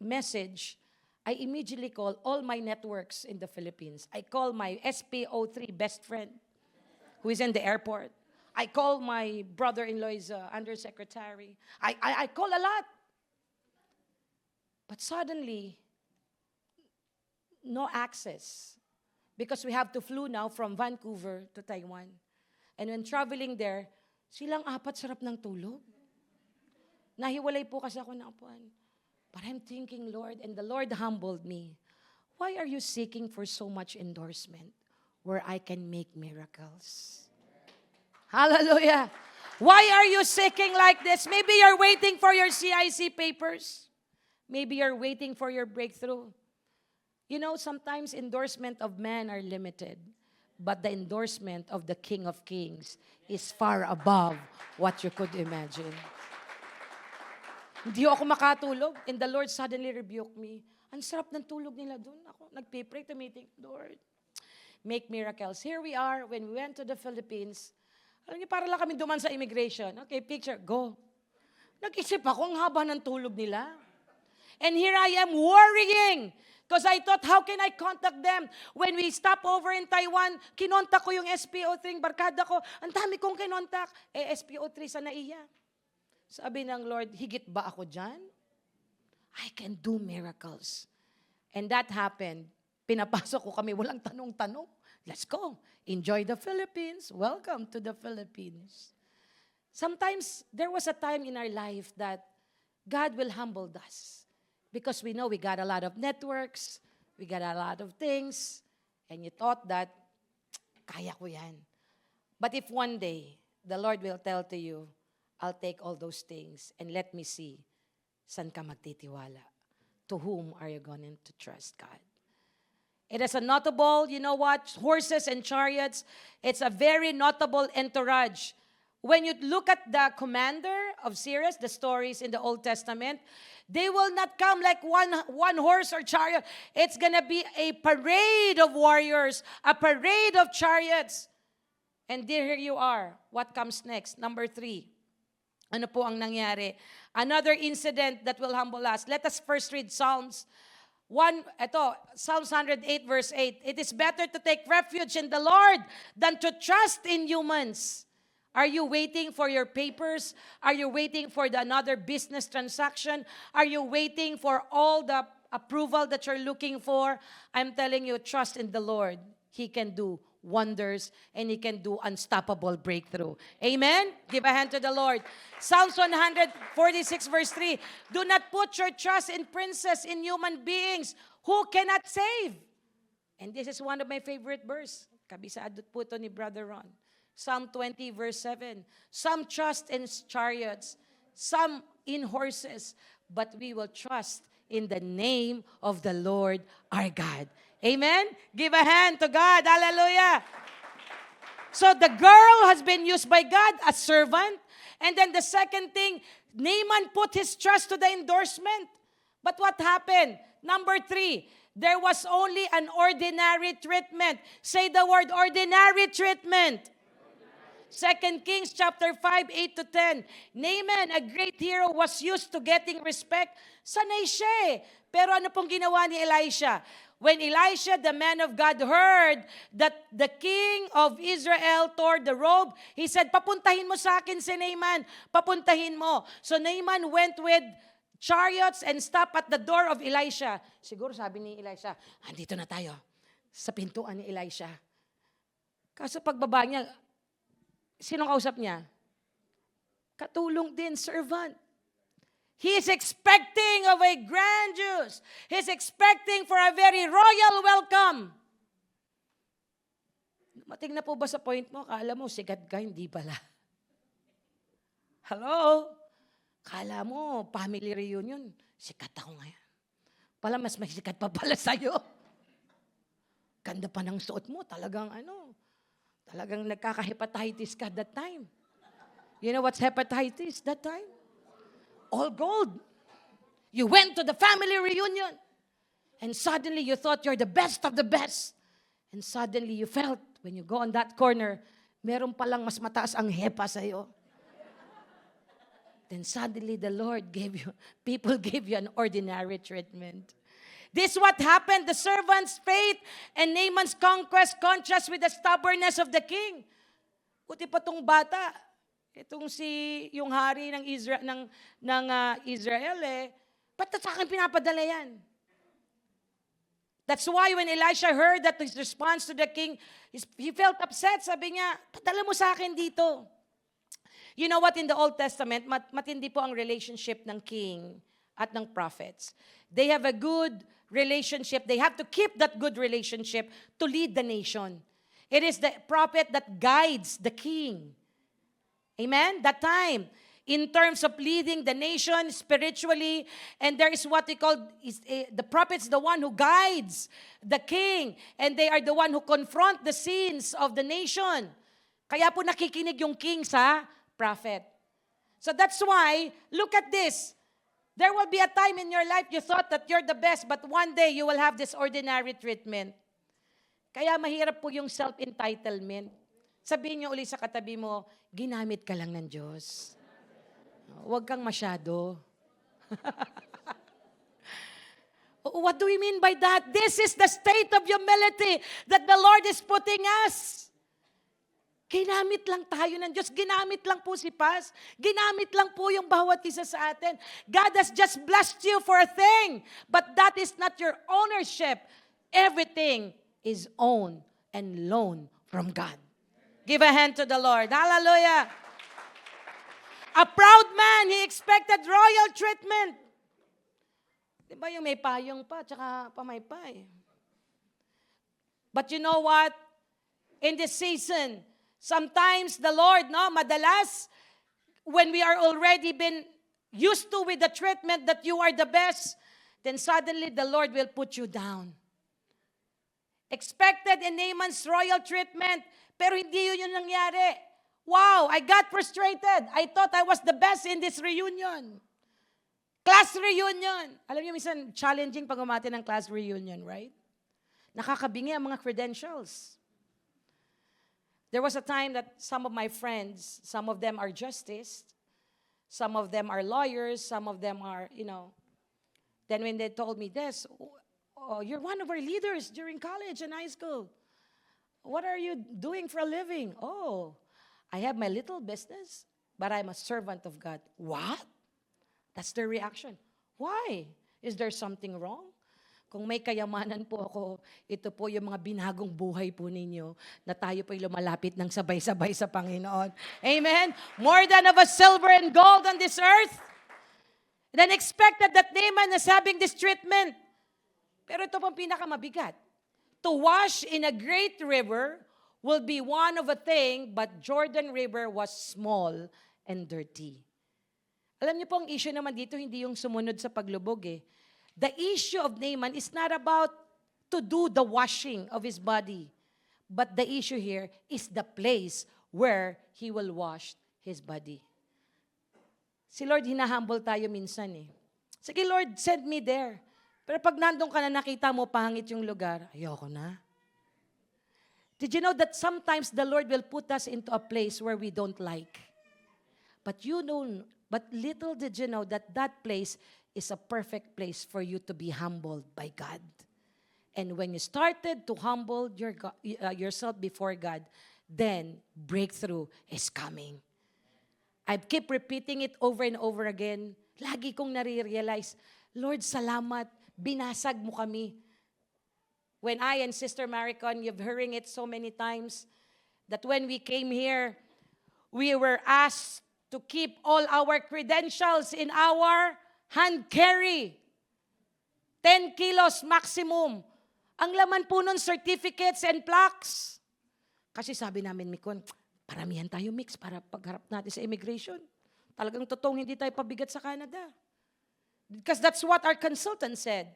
message, I immediately call all my networks in the Philippines. I call my SPO3 best friend who is in the airport. I call my brother-in-law's undersecretary. I call a lot. But suddenly, no access. Because we have to flew now from Vancouver to Taiwan. And when traveling there, silang 4 sarap ng tulog. Nahiwalay po kasi ako ng upuan. But I'm thinking, Lord, and the Lord humbled me. Why are you seeking for so much endorsement where I can make miracles? Hallelujah. Why are you seeking like this? Maybe you're waiting for your CIC papers. Maybe you're waiting for your breakthrough. You know, sometimes endorsement of men are limited, but the endorsement of the King of Kings is far above what you could imagine. Hindi ako makatulog, and the Lord suddenly rebuked me. Ang sarap ng tulog nila doon. Ako, nagpipray to meeting, Lord, make miracles. Here we are, when we went to the Philippines, alam niyo, para lang kami duman sa immigration. Okay, picture, go. Nag-isip ako, ang haba ng tulog nila. And here I am worrying. Because I thought, how can I contact them? When we stop over in Taiwan, kinontak ko yung SPO3, barkada ko. Ang dami kong kinontak. SPO3 sa naiya. Sabi ng Lord, higit ba ako dyan? I can do miracles. And that happened. Pinapasok ko kami, walang tanong-tanong. Let's go. Enjoy the Philippines. Welcome to the Philippines. Sometimes, there was a time in our life that God will humble us. Because we know we got a lot of networks, we got a lot of things, and you thought that, kaya ko yan. But if one day, the Lord will tell to you, I'll take all those things and let me see, saan ka magtitiwala? To whom are you going to trust, God? It is a notable, you know what, horses and chariots, it's a very notable entourage. When you look at the commander of Syria, the stories in the Old Testament, they will not come like one horse or chariot. It's going to be a parade of warriors, a parade of chariots. And here you are. What comes next? Number 3. Ano po ang nangyari? Another incident that will humble us. Let us first read Psalms 108 verse 8. It is better to take refuge in the Lord than to trust in humans. Are you waiting for your papers? Are you waiting for another business transaction? Are you waiting for all the approval that you're looking for? I'm telling you, trust in the Lord. He can do wonders and He can do unstoppable breakthrough. Amen? Give a hand to the Lord. Psalms 146 verse 3. Do not put your trust in princes, in human beings who cannot save. And this is one of my favorite verse. Kabisado po ito ni Brother Ron. Psalm 20 verse 7. Some trust in chariots, some in horses, but we will trust in the name of the Lord our God. Amen? Give a hand to God. Hallelujah. So the girl has been used by God as servant. And then the second thing, Naaman put his trust to the endorsement. But what happened? Number 3, there was only an ordinary treatment. Say the word ordinary treatment. 2 Kings chapter 5, 8 to 10. Naaman, a great hero, was used to getting respect. Sanay siya eh. Pero ano pong ginawa ni Elisha? When Elisha, the man of God, heard that the king of Israel tore the robe, he said, papuntahin mo sa akin si Naaman. Papuntahin mo. So Naaman went with chariots and stopped at the door of Elisha. Siguro sabi ni Elisha, andito na tayo sa pintuan ni Elisha. Kaso pagbaba niya, sinong kausap niya? Katulong din, servant. He is expecting of a grandiose. He's expecting for a very royal welcome. Mating na po ba sa point mo? Kala mo, sikat ka, hindi pala. Hello? Kala mo, family reunion, sikat ako ngayon. Pala, mas may sikat pa pala sa'yo. Ganda pa ng suot mo, talagang talagang nagkaka-hepatitis ka that time. You know what's hepatitis that time? All gold. You went to the family reunion and suddenly you thought you're the best of the best. And suddenly you felt, when you go on that corner, meron palang mas mataas ang hepa sa'yo. Then suddenly the Lord people gave you an ordinary treatment. This is what happened, the servant's faith and Naaman's conquest contrast with the stubbornness of the king. Buti pa tong bata. Itong yung hari ng Israel ba't sa akin pinapadala yan? That's why when Elisha heard that his response to the king, he felt upset. Sabi niya, padala mo sa akin dito. You know what, in the Old Testament, matindi po ang relationship ng king at ng prophets. They have a good relationship. They have to keep that good relationship to lead the nation. It is the prophet that guides the king. Amen? That time, in terms of leading the nation spiritually, and there is what we call, the prophet's the one who guides the king, and they are the one who confront the sins of the nation. Kaya po nakikinig yung king sa prophet. So that's why, look at this. There will be a time in your life you thought that you're the best, but one day you will have this ordinary treatment. Kaya mahirap po yung self-entitlement. Sabihin niyo uli sa katabi mo, ginamit ka lang ng Diyos. Huwag kang masyado. What do we mean by that? This is the state of humility that the Lord is putting us. Ginamit lang tayo ng Diyos. Ginamit lang po si Paz. Ginamit lang po yung bawat isa sa atin. God has just blessed you for a thing, but that is not your ownership. Everything is owned and loaned from God. Give a hand to the Lord. Hallelujah. A proud man, he expected royal treatment. Diba yung may payong pa, tsaka pamaypay. But you know what? In this season, sometimes the Lord, madalas, when we are already been used to with the treatment that you are the best, then suddenly the Lord will put you down. Expected in Naaman's royal treatment, pero hindi yun yung nangyari. Wow, I got frustrated. I thought I was the best in this reunion. Class reunion. Alam niyo, minsan challenging pag umati ng class reunion, right? Nakakabingi ang mga credentials. There was a time that some of my friends, some of them are justice, some of them are lawyers, some of them are, then when they told me this, oh, you're one of our leaders during college and high school. What are you doing for a living? Oh, I have my little business, but I'm a servant of God. What? That's their reaction. Why? Is there something wrong? Kung may kayamanan po ako, ito po yung mga binagong buhay po ninyo na tayo po'y lumalapit ng sabay-sabay sa Panginoon. Amen? More than of a silver and gold on this earth. Then expected that Naaman is having this treatment. Pero ito pong pinakamabigat. To wash in a great river will be one of a thing, but Jordan River was small and dirty. Alam niyo po, ang issue naman dito, hindi yung sumunod sa paglubog eh. The issue of Naaman is not about to do the washing of his body, but the issue here is the place where he will wash his body. Si Lord, hinahumble tayo minsan eh. Sige Lord, send me there. Pero pag nandun ka na nakita mo, pangit yung lugar, ayoko na. Did you know that sometimes the Lord will put us into a place where we don't like? But little did you know that that place is a perfect place for you to be humbled by God. And when you started to humble yourself before God, then breakthrough is coming. I keep repeating it over and over again. Lagi kong nare-realize, Lord, salamat, binasag mo kami. When I and Sister Maricon, you've hearing it so many times, that when we came here, we were asked to keep all our credentials in our hand carry. 10 kilos maximum. Ang laman po nun, certificates and plaques. Kasi sabi namin, Mikon, paramihan tayo mix para pagharap natin sa immigration. Talagang totoong hindi tayo pabigat sa Canada. Because that's what our consultant said.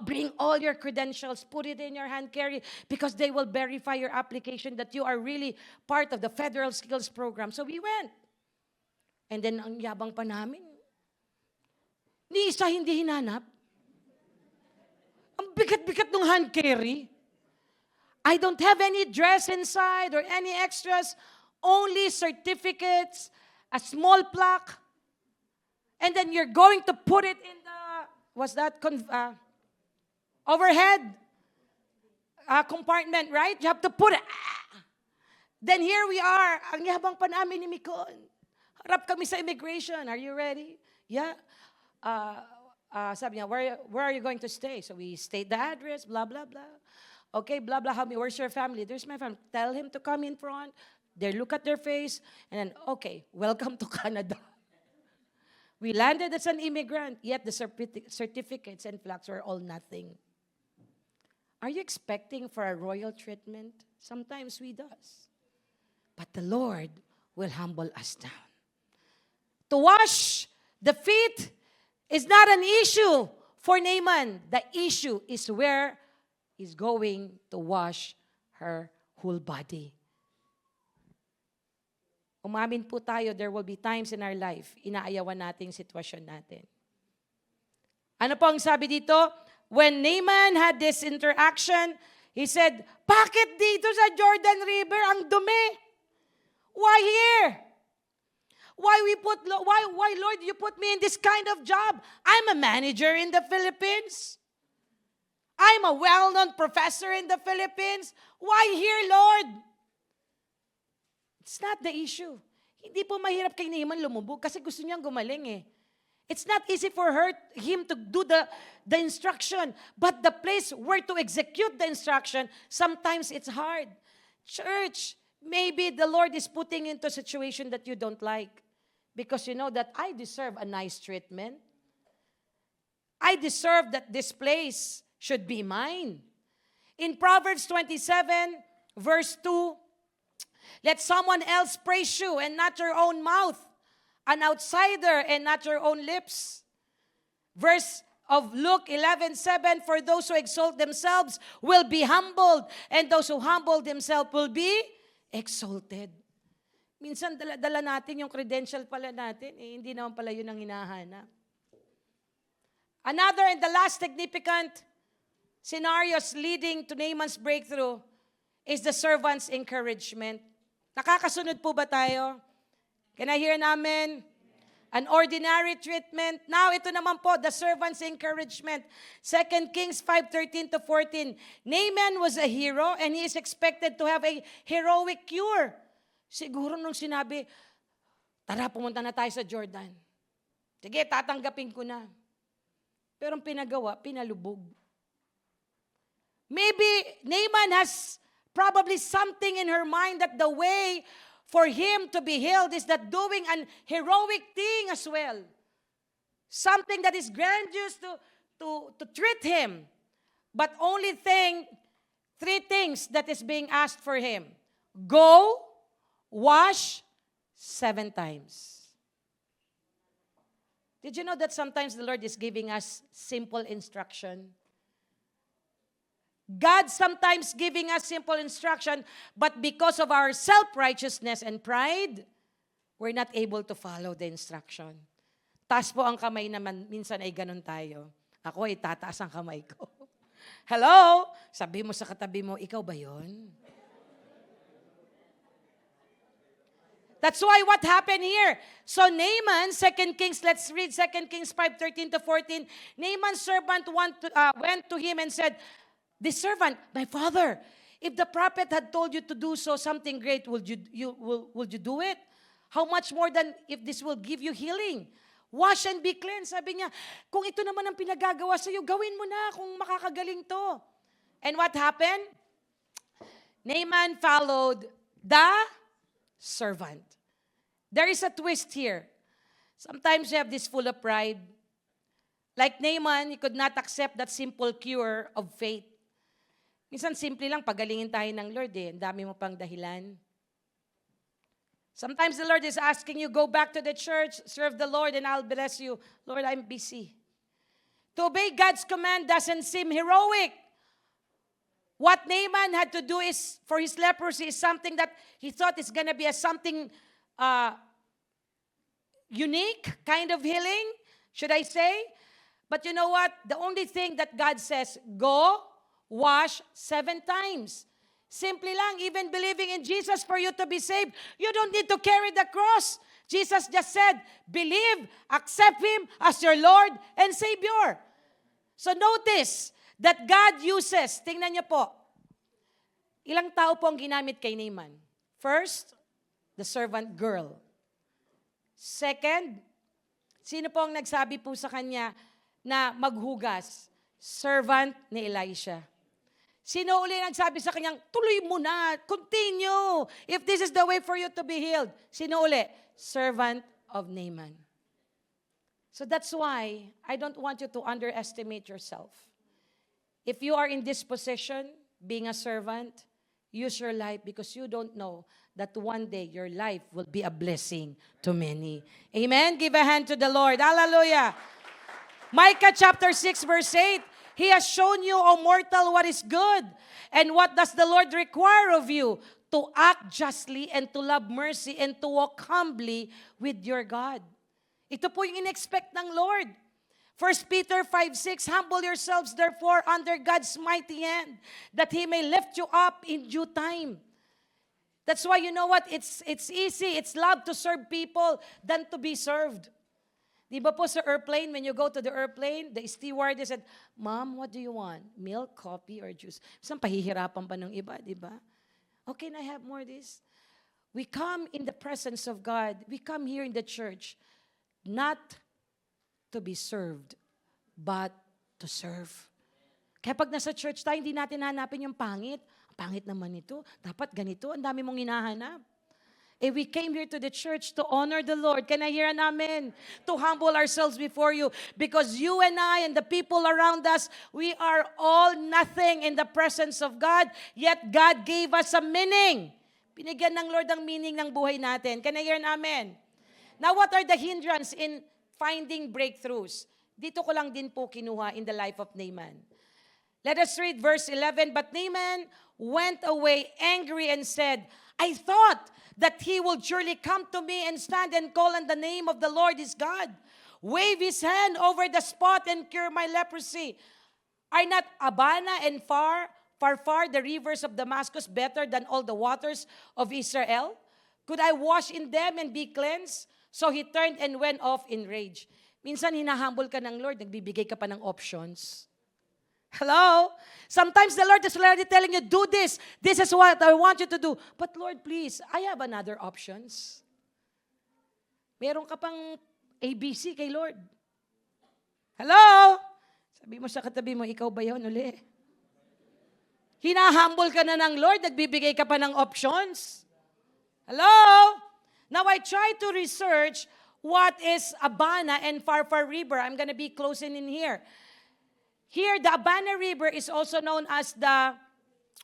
Bring all your credentials, put it in your hand carry, because they will verify your application that you are really part of the Federal Skills Program. So we went. And then ang yabang pa namin, ni isa hindi hinanap. Ang bigat-bigat ng hand carry. I don't have any dress inside or any extras, only certificates, a small plaque, and then you're going to put it in the, overhead compartment, right? You have to put it. Then here we are. Ang yabang pa namin ni Mikon. Harap kami sa immigration. Are you ready? Yeah. Sabi niya, where are you going to stay? So we state the address, blah, blah, blah. Okay, blah, blah, where's your family? There's my family. Tell him to come in front. They look at their face, and then, okay, welcome to Canada. We landed as an immigrant, yet the certificates and plaques were all nothing. Are you expecting for a royal treatment? Sometimes we does. But the Lord will humble us down. To wash the feet is not an issue for Naaman. The issue is where he's going to wash her whole body. Umamin po tayo, there will be times in our life, inaayawan nating sitwasyon natin. Ano po ang sabi dito? When Naaman had this interaction, he said, bakit dito sa Jordan River ang dumi? Why here? Why Lord, you put me in this kind of job? I'm a manager in the Philippines. I'm a well-known professor in the Philippines. Why here, Lord? It's not the issue. Hindi po mahirap kay Naaman lumubog kasi gusto niyang gumaling eh. It's not easy for him to do the instruction, but the place where to execute the instruction, sometimes it's hard. Church, maybe the Lord is putting into a situation that you don't like because you know that I deserve a nice treatment. I deserve that this place should be mine. In Proverbs 27, verse 2, let someone else praise you and not your own mouth. an outsider and not your own lips. Verse of Luke 11:7, for those who exalt themselves will be humbled, and those who humble themselves will be exalted. Minsan dala natin yung credential pala natin, hindi naman pala yun ang hinahanap. Another and the last significant scenarios leading to Naaman's breakthrough is the servant's encouragement. Nakakasunod po ba tayo? Can I hear an amen? An ordinary treatment. Now, ito naman po, the servant's encouragement. 2 Kings 5:13-14. Naaman was a hero and he is expected to have a heroic cure. Siguro nung sinabi, tara, pumunta na tayo sa Jordan. Sige, tatanggapin ko na. Pero ang pinagawa, pinalubog. Maybe Naaman has probably something in her mind that the way for him to be healed is that doing an heroic thing as well. Something that is grandiose to treat him. But three things that is being asked for him. Go, wash 7 times. Did you know that sometimes the Lord is giving us simple instruction? God sometimes giving us simple instruction, but because of our self-righteousness and pride, we're not able to follow the instruction. Taas po ang kamay naman, minsan ay ganun tayo. Ako ay tataas ang kamay ko. Hello? Sabi mo sa katabi mo, ikaw ba yun? That's why what happened here. So Naaman, 2 Kings, let's read 2 Kings 5:13-14. Naaman's servant went to him and said, the servant, my father, if the prophet had told you to do something great, would you do it? How much more than if this will give you healing? Wash and be cleansed. Sabi niya, kung ito naman ang pinagagawa sa iyo, gawin mo na kung makakagaling to. And what happened? Naaman followed the servant. There is a twist here. Sometimes you have this full of pride. Like Naaman, he could not accept that simple cure of faith. Minsan simple lang, pagalingin tayo ng Lord eh. Ang dami mo pang dahilan. Sometimes the Lord is asking you, go back to the church, serve the Lord, and I'll bless you. Lord, I'm busy. To obey God's command doesn't seem heroic. What Naaman had to do is, for his leprosy, is something that he thought is going to be something unique kind of healing, should I say? But you know what? The only thing that God says, go, wash 7 times. Simply lang, even believing in Jesus for you to be saved, you don't need to carry the cross. Jesus just said, believe, accept Him as your Lord and Savior. So notice that God uses, tingnan niyo po, ilang tao po ang ginamit kay Naaman? First, the servant girl. Second, sino po ang nagsabi po sa kanya na maghugas? Servant ni Elisha. Sino uli nagsabi sa kanyang, tuloy mo na, continue, if this is the way for you to be healed? Sino uli? Servant of Naaman. So that's why I don't want you to underestimate yourself. If you are in this position, being a servant, use your life because you don't know that one day your life will be a blessing to many. Amen? Give a hand to the Lord. Hallelujah. Micah chapter 6 verse 8, He has shown you, O mortal, what is good. And what does the Lord require of you? To act justly and to love mercy and to walk humbly with your God. Ito po yung in-expect ng Lord. 1 Peter 5:6, humble yourselves therefore under God's mighty hand, that He may lift you up in due time. That's why, you know what? It's easy, it's love to serve people than to be served. Di ba po sa airplane, when you go to the airplane, the stewardess said, Ma'am, what do you want? Milk, coffee, or juice? Saan pahihirapan pa ng iba, di ba? Oh, can I have more of this? We come in the presence of God. We come here in the church, not to be served, but to serve. Kaya pag nasa church tayo, hindi natin hanapin yung pangit. Pangit naman ito. Dapat ganito. Ang dami mong hinahanap. Eh, we came here to the church to honor the Lord. Can I hear an amen? To humble ourselves before you. Because you and I and the people around us, we are all nothing in the presence of God. Yet God gave us a meaning. Binigyan ng Lord ang meaning ng buhay natin. Can I hear an amen? Now, what are the hindrance in finding breakthroughs? Dito ko lang din po kinuha in the life of Naaman. Let us read verse 11. But Naaman went away angry and said, I thought that he would surely come to me and stand and call on the name of the Lord his God, wave his hand over the spot and cure my leprosy. Are not Abana and far the rivers of Damascus better than all the waters of Israel? Could I wash in them and be cleansed? So he turned and went off in rage. Minsan hinahumble ka ng Lord, nagbibigay ka pa ng options. Hello? Sometimes the Lord is already telling you, do this. This is what I want you to do. But Lord, please, I have another options. Meron ka pang ABC kay Lord. Hello? Sabi mo sa katabi mo, ikaw ba yun uli? Hinahumble ka na ng Lord, nagbibigay ka pa ng options. Hello? Now I try to research what is Abana and Pharpar River. I'm going to be closing in here. Here, the Abana River is also known as the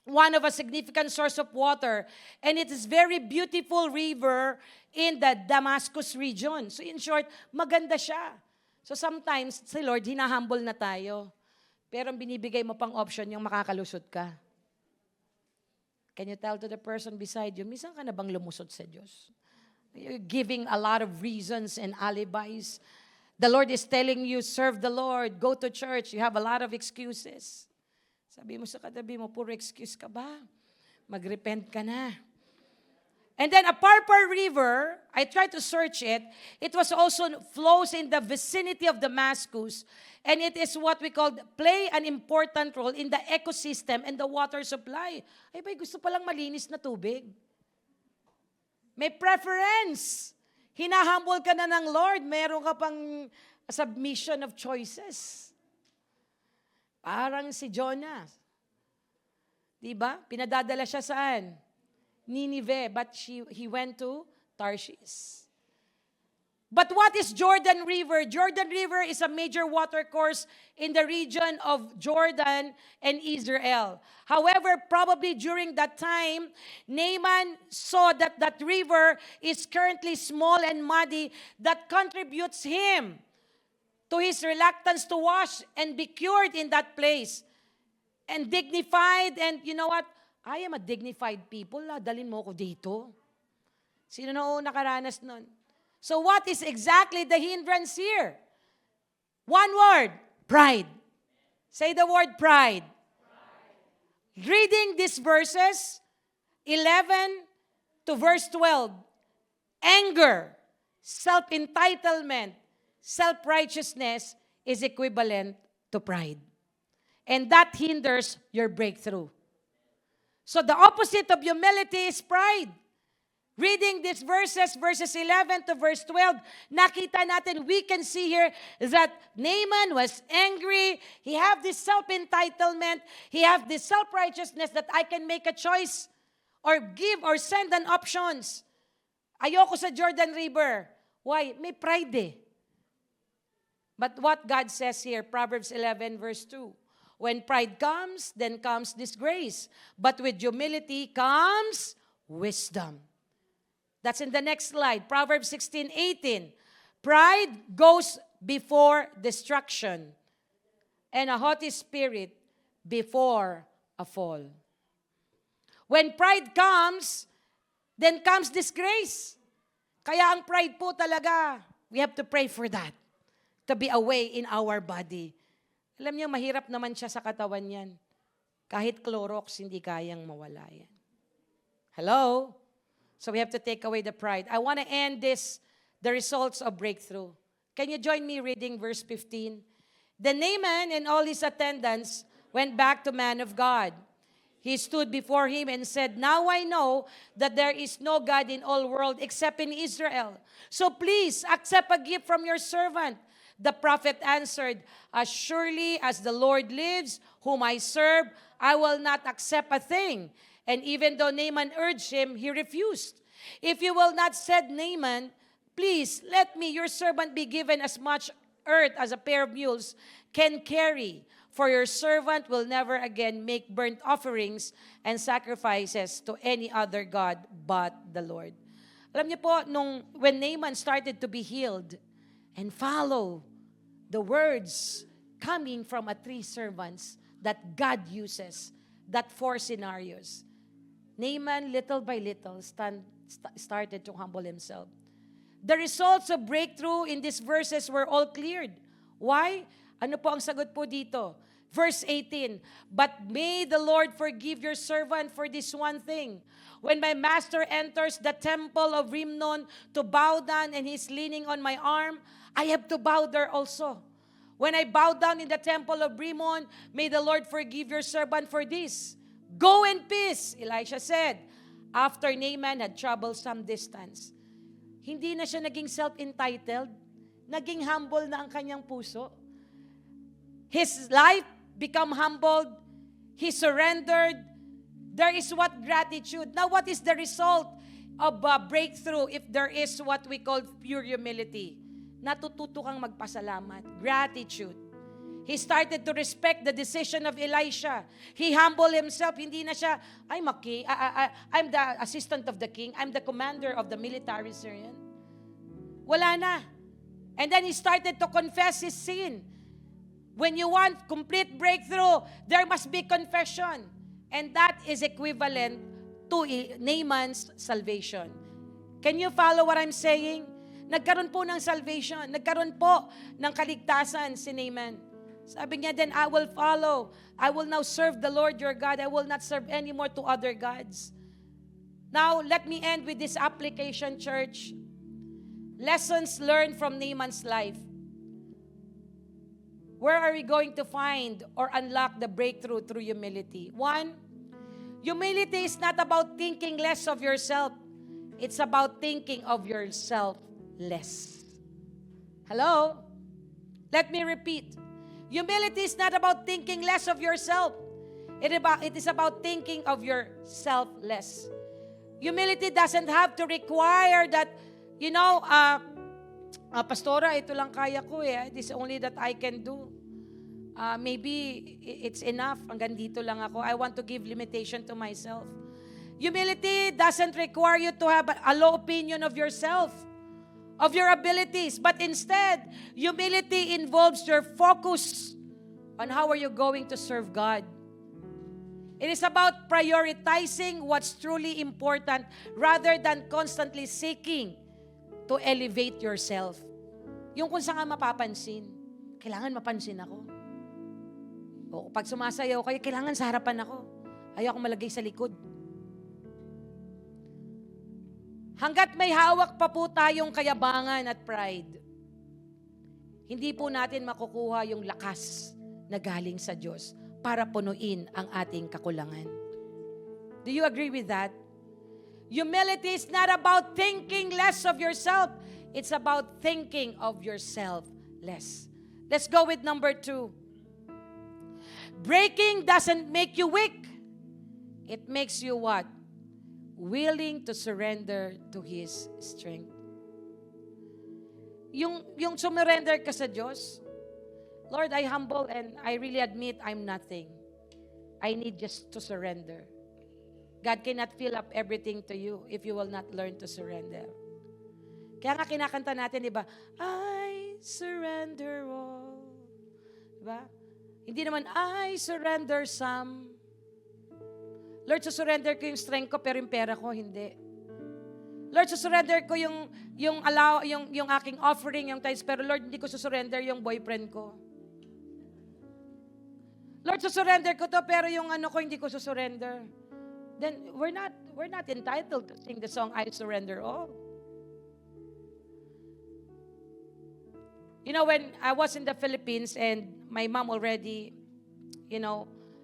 one of a significant source of water. And it is very beautiful river in the Damascus region. So in short, maganda siya. So sometimes, si Lord, hinahumble na tayo. Pero ang binibigay mo pang option, yung makakalusot ka. Can you tell to the person beside you, minsan ka na bang lumusot sa Diyos? You're giving a lot of reasons and alibis. The Lord is telling you, serve the Lord, go to church. You have a lot of excuses. Sabi mo sa katabi mo, puro excuse ka ba? Mag-repent ka na. And then a Pharpar River, I tried to search it. It was also flows in the vicinity of Damascus. And it is what we call, play an important role in the ecosystem and the water supply. Ay ba, gusto palang malinis na tubig. May preference. Hinahumble ka na ng Lord, meron ka pang submission of choices. Parang si Jonah. Diba? Pinadadala siya saan? Nineveh, but he went to Tarshish. But what is Jordan River? Jordan River is a major water course in the region of Jordan and Israel. However, probably during that time, Naaman saw that that river is currently small and muddy that contributes him to his reluctance to wash and be cured in that place. And dignified, and you know what? I am a dignified people. Dalhin mo ko dito. Sino na nakaranas nun? So what is exactly the hindrance here? One word, pride. Say the word pride. Reading these verses, 11 to verse 12, anger, self-entitlement, self-righteousness is equivalent to pride. And that hinders your breakthrough. So the opposite of humility is pride. Reading these verses, verses 11 to verse 12, nakita natin, we can see here that Naaman was angry. He have this self-entitlement. He have this self-righteousness that I can make a choice or give or send an options. Ayoko sa Jordan River. Why? May pride eh. But what God says here, Proverbs 11 verse 2, when pride comes, then comes disgrace. But with humility comes wisdom. That's in the next slide. Proverbs 16:18. Pride goes before destruction, and a haughty spirit before a fall. When pride comes, then comes disgrace. Kaya ang pride po talaga, we have to pray for that, to be away in our body. Alam niyo, mahirap naman siya sa katawan yan. Kahit Clorox, hindi kayang mawala yan. Hello? So we have to take away the pride. I want to end this, the results of breakthrough. Can you join me reading verse 15? Then Naaman and all his attendants went back to man of God. He stood before him and said, now I know that there is no God in all world except in Israel. So please accept a gift from your servant. The prophet answered, as surely as the Lord lives, whom I serve, I will not accept a thing. And even though Naaman urged him, he refused. If you will not, said Naaman, please let me, your servant, be given as much earth as a pair of mules can carry. For your servant will never again make burnt offerings and sacrifices to any other god but the Lord. Alam niyo po, when Naaman started to be healed and follow the words coming from three servants that God uses, that four scenarios, Naaman, little by little, started to humble himself. The results of breakthrough in these verses were all cleared. Why? Ano po ang sagot po dito? Verse 18, but may the Lord forgive your servant for this one thing. When my master enters the temple of Rimnon to bow down and he's leaning on my arm, I have to bow there also. When I bow down in the temple of Rimmon, may the Lord forgive your servant for this. Go in peace, Elisha said, after Naaman had traveled some distance. Hindi na siya naging self-entitled, naging humble na ang kanyang puso. His life become humbled, he surrendered. There is what gratitude. Now, what is the result of breakthrough if there is what we call pure humility? Natututo kang magpasalamat. Gratitude. He started to respect the decision of Elisha. He humbled himself. Hindi na siya, I'm the assistant of the king. I'm the commander of the military Syrian. Wala na. And then he started to confess his sin. When you want complete breakthrough, there must be confession. And that is equivalent to Naaman's salvation. Can you follow what I'm saying? Nagkaroon po ng salvation. Nagkaroon po ng kaligtasan si Naaman. Sabi niya, then I will follow. I will now serve the Lord your God. I will not serve anymore to other gods. Now, let me end with this application, church. Lessons learned from Naaman's life. Where are we going to find or unlock the breakthrough through humility? One, humility is not about thinking less of yourself. It's about thinking of yourself less. Hello? Let me repeat. Humility is not about thinking less of yourself. It is about thinking of yourself less. Humility doesn't have to require that, Pastora, ito lang kaya ko eh. This is only that I can do. Maybe it's enough. Hanggang dito lang ako. I want to give limitation to myself. Humility doesn't require you to have a low opinion of yourself, of your abilities. But instead, humility involves your focus on how are you going to serve God. It is about prioritizing what's truly important rather than constantly seeking to elevate yourself. Yung kung saan ka mapapansin, kailangan mapansin ako. O pag sumasayaw kayo, kailangan sa harapan ako. Ayaw akong malagay sa likod. Hanggat may hawak pa po tayong kayabangan at pride, hindi po natin makukuha yung lakas na galing sa Diyos para punuin ang ating kakulangan. Do you agree with that? Humility is not about thinking less of yourself. It's about thinking of yourself less. Let's go with number 2. Breaking doesn't make you weak. It makes you what? Willing to surrender to His strength. Yung sumurrender ka sa Diyos, Lord, I humble and I really admit I'm nothing. I need just to surrender. God cannot fill up everything to you if you will not learn to surrender. Kaya nga kinakanta natin, di ba? I surrender all. Di ba? Hindi naman, I surrender some. Lord, surrender ko yung strength ko, pero yung pera ko, hindi. Lord, surrender ko yung aking offering, yung tithes, pero Lord, hindi ko surrender yung boyfriend ko. Lord, surrender ko to, pero yung ano ko, hindi ko surrender. Then, we're not entitled to sing the song, I surrender all. You know, when I was in the Philippines and my mom already,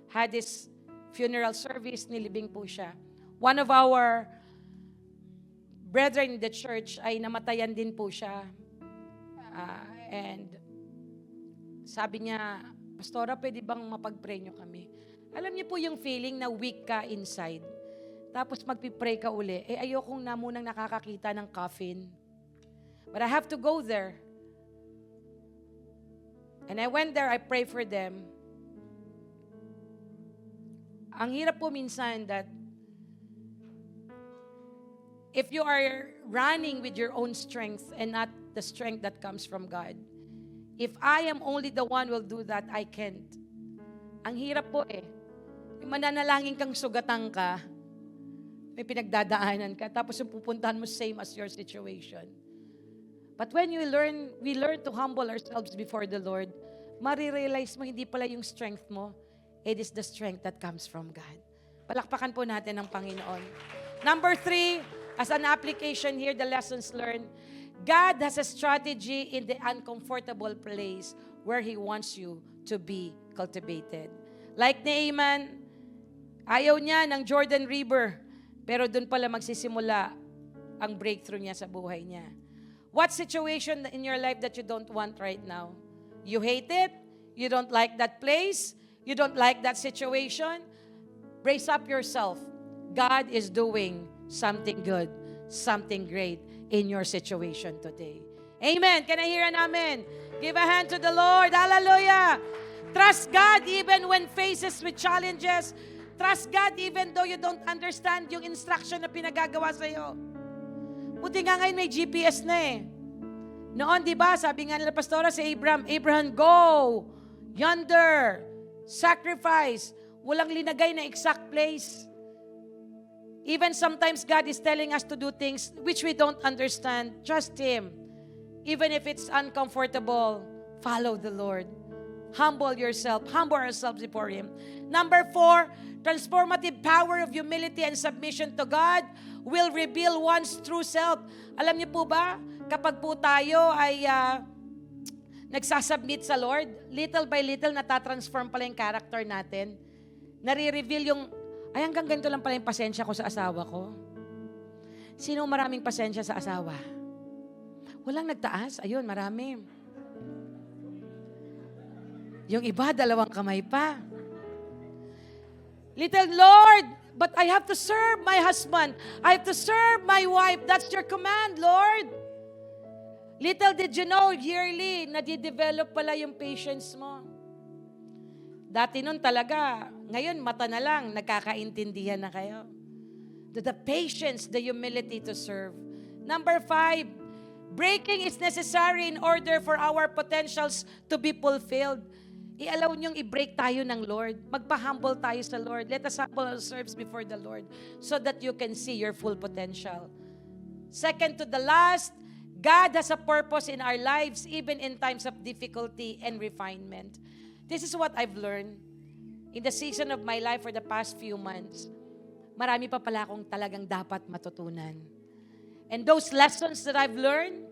had this funeral service, nilibing po siya. One of our brethren in the church ay namatayan din po siya. And sabi niya, Pastora, pwede bang mapag-pray niyo kami? Alam niyo po yung feeling na weak ka inside. Tapos magpipray ka uli. Ayokong na munang nakakakita ng coffin. But I have to go there. And I went there, I pray for them. Ang hirap po minsan that if you are running with your own strength and not the strength that comes from God. If I am only the one will do that, I can't. Ang hirap po eh. Yung mananalangin kang sugatan ka, may pinagdadaanan ka, tapos yung pupuntahan mo same as your situation. But when we learn to humble ourselves before the Lord, marirealize mo hindi pala yung strength mo, it is the strength that comes from God. Palakpakan po natin ang Panginoon. Number 3, as an application here, the lessons learned, God has a strategy in the uncomfortable place where He wants you to be cultivated. Like Naaman, ayaw niya ng Jordan River, pero doon pala magsisimula ang breakthrough niya sa buhay niya. What situation in your life that you don't want right now? You hate it? You don't like that place? You don't like that situation? Brace up yourself. God is doing something good, something great in your situation today. Amen. Can I hear an amen? Give a hand to the Lord. Hallelujah. Trust God even when faces with challenges. Trust God even though you don't understand yung instruction na pinagagawa sa'yo. Buti nga ngayon may GPS na eh. Noon, di ba, sabi nga nila pastora si Abraham, go, yonder, sacrifice. Walang linagay na exact place. Even sometimes God is telling us to do things which we don't understand. Trust Him. Even if it's uncomfortable, follow the Lord. Humble yourself. Humble ourselves before Him. Number 4, transformative power of humility and submission to God will reveal one's true self. Alam niyo po ba, kapag po tayo ay nagsasubmit sa Lord, little by little natatransform pala yung character natin. Nare-reveal yung, ay hanggang ganito lang pala yung pasensya ko sa asawa ko. Sino maraming pasensya sa asawa? Walang nagtaas. Ayun, marami. Yung iba, 2 kamay pa. Little Lord, but I have to serve my husband. I have to serve my wife. That's your command, Lord. Little did you know, yearly, nadidevelop pala yung patience mo. Dati nun talaga, ngayon mata na lang, nagkakaintindihan na kayo. The patience, the humility to serve. Number 5, breaking is necessary in order for our potentials to be fulfilled. I-allow niyong i-break tayo ng Lord. Magpa-humble tayo sa Lord. Let us humble ourselves before the Lord so that you can see your full potential. Second to the last, God has a purpose in our lives even in times of difficulty and refinement. This is what I've learned in the season of my life for the past few months. Marami pa pala akong talagang dapat matutunan. And those lessons that I've learned,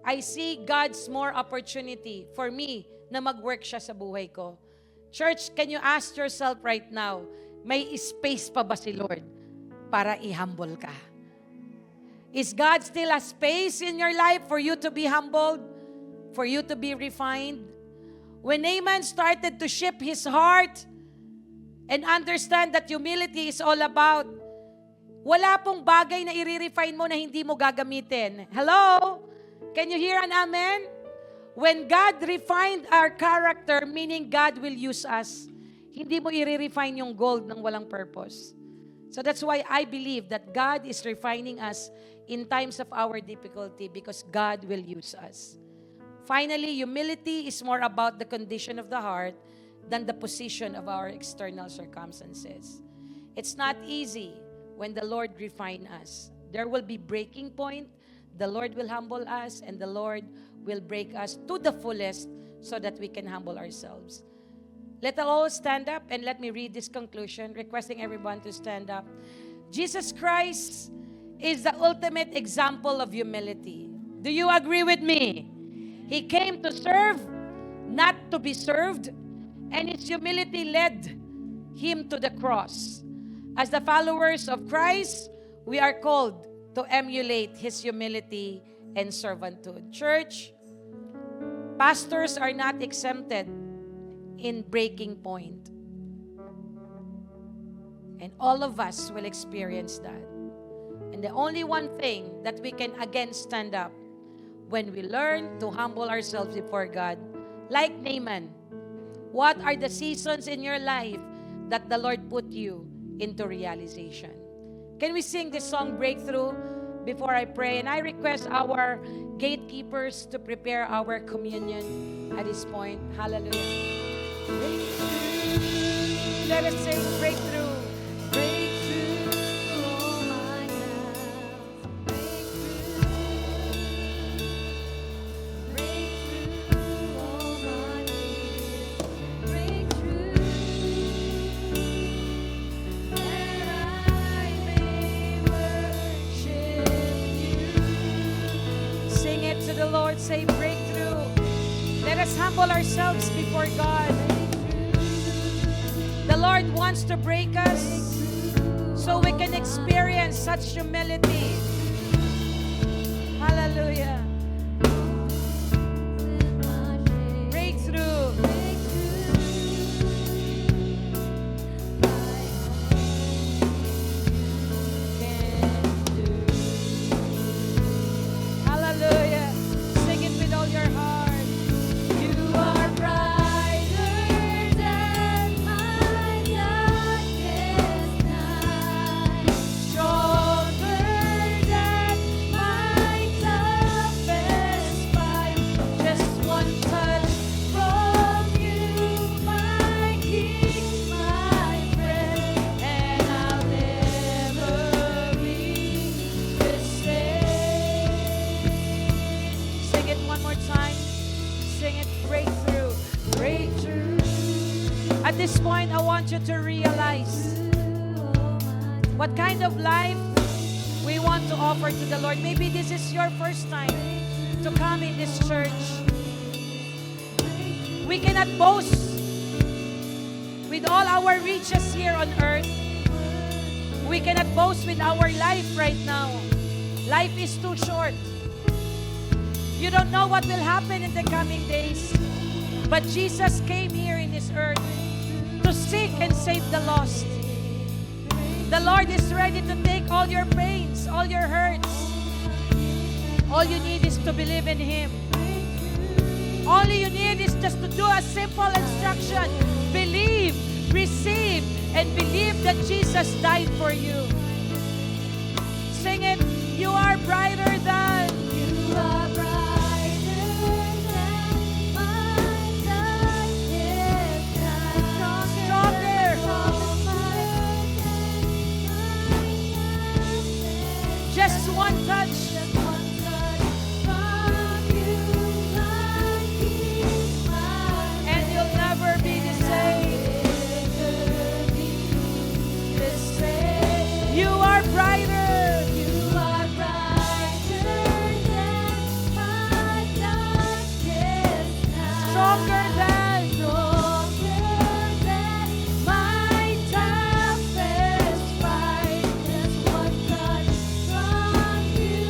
I see God's more opportunity for me na mag-work siya sa buhay ko. Church, can you ask yourself right now, may space pa ba si Lord para i-humble ka? Is God still a space in your life for you to be humbled? For you to be refined? When Naaman started to shift his heart and understand that humility is all about, wala pong bagay na i-refine mo na hindi mo gagamitin. Hello? Can you hear an amen? When God refined our character, meaning God will use us, hindi mo i-refine yung gold ng walang purpose. So that's why I believe that God is refining us in times of our difficulty because God will use us. Finally, humility is more about the condition of the heart than the position of our external circumstances. It's not easy when the Lord refine us. There will be breaking point. The Lord will humble us and the Lord will break us to the fullest so that we can humble ourselves. Let us all stand up and let me read this conclusion, requesting everyone to stand up. Jesus Christ is the ultimate example of humility. Do you agree with me? He came to serve, not to be served, and His humility led Him to the cross. As the followers of Christ, we are called to emulate His humility and servanthood. Church, pastors are not exempted in breaking point. And all of us will experience that. And the only one thing that we can again stand up when we learn to humble ourselves before God, like Naaman, what are the seasons in your life that the Lord put you into realization? Can we sing this song, Breakthrough? before I pray. And I request our gatekeepers to prepare our communion at this point. Hallelujah. Let us sing breakthrough. Breakthrough, oh my God. Breakthrough, oh my God. Breakthrough, that I may worship you. Sing it to the Lord. Say breakthrough. Let us humble ourselves before God. The Lord wants to break us so we can experience such humility. Hallelujah. Breakthrough. Hallelujah. Sing it with all your heart. You are brighter than my darkest night, stronger than my toughest fight. Just one touch from you, my King, my friend, and I'll never be the same. Sing it one more time. Sing it, breakthrough, breakthrough. At this point, I want you to realize what kind of life we want to offer to the Lord. Maybe this is your first time to come in this church. We cannot boast with all our riches here on earth. We cannot boast with our life right now. Life is too short. You don't know what will happen in the coming days. But Jesus came here in this earth to seek and save the lost. The Lord is ready to take all your pains, all your hurts. All you need is to believe in Him. All you need is just to do a simple instruction. Believe, receive, and believe that Jesus died for you. Sing it. You are brighter than. You are brighter. Just one touch. And you'll never be the same. You are brighter. You are brighter than my darkest night. Stronger than my toughest fight. Just one touch from you,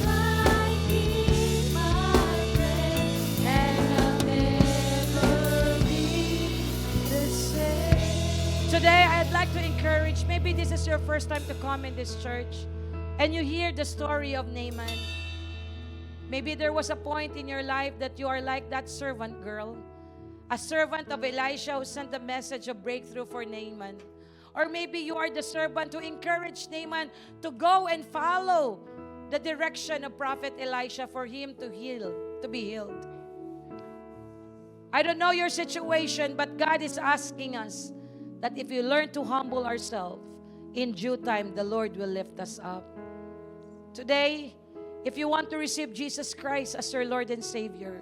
my King, my friend, and I'll never be the same. Today, I'd like to encourage, maybe this is your first time to come in this church, and you hear the story of Naaman. Maybe there was a point in your life that you are like that servant girl, a servant of Elisha who sent a message of breakthrough for Naaman. Or maybe you are the servant to encourage Naaman to go and follow the direction of Prophet Elisha for him to be healed. I don't know your situation, but God is asking us that if we learn to humble ourselves, in due time, the Lord will lift us up. Today, if you want to receive Jesus Christ as your Lord and Savior,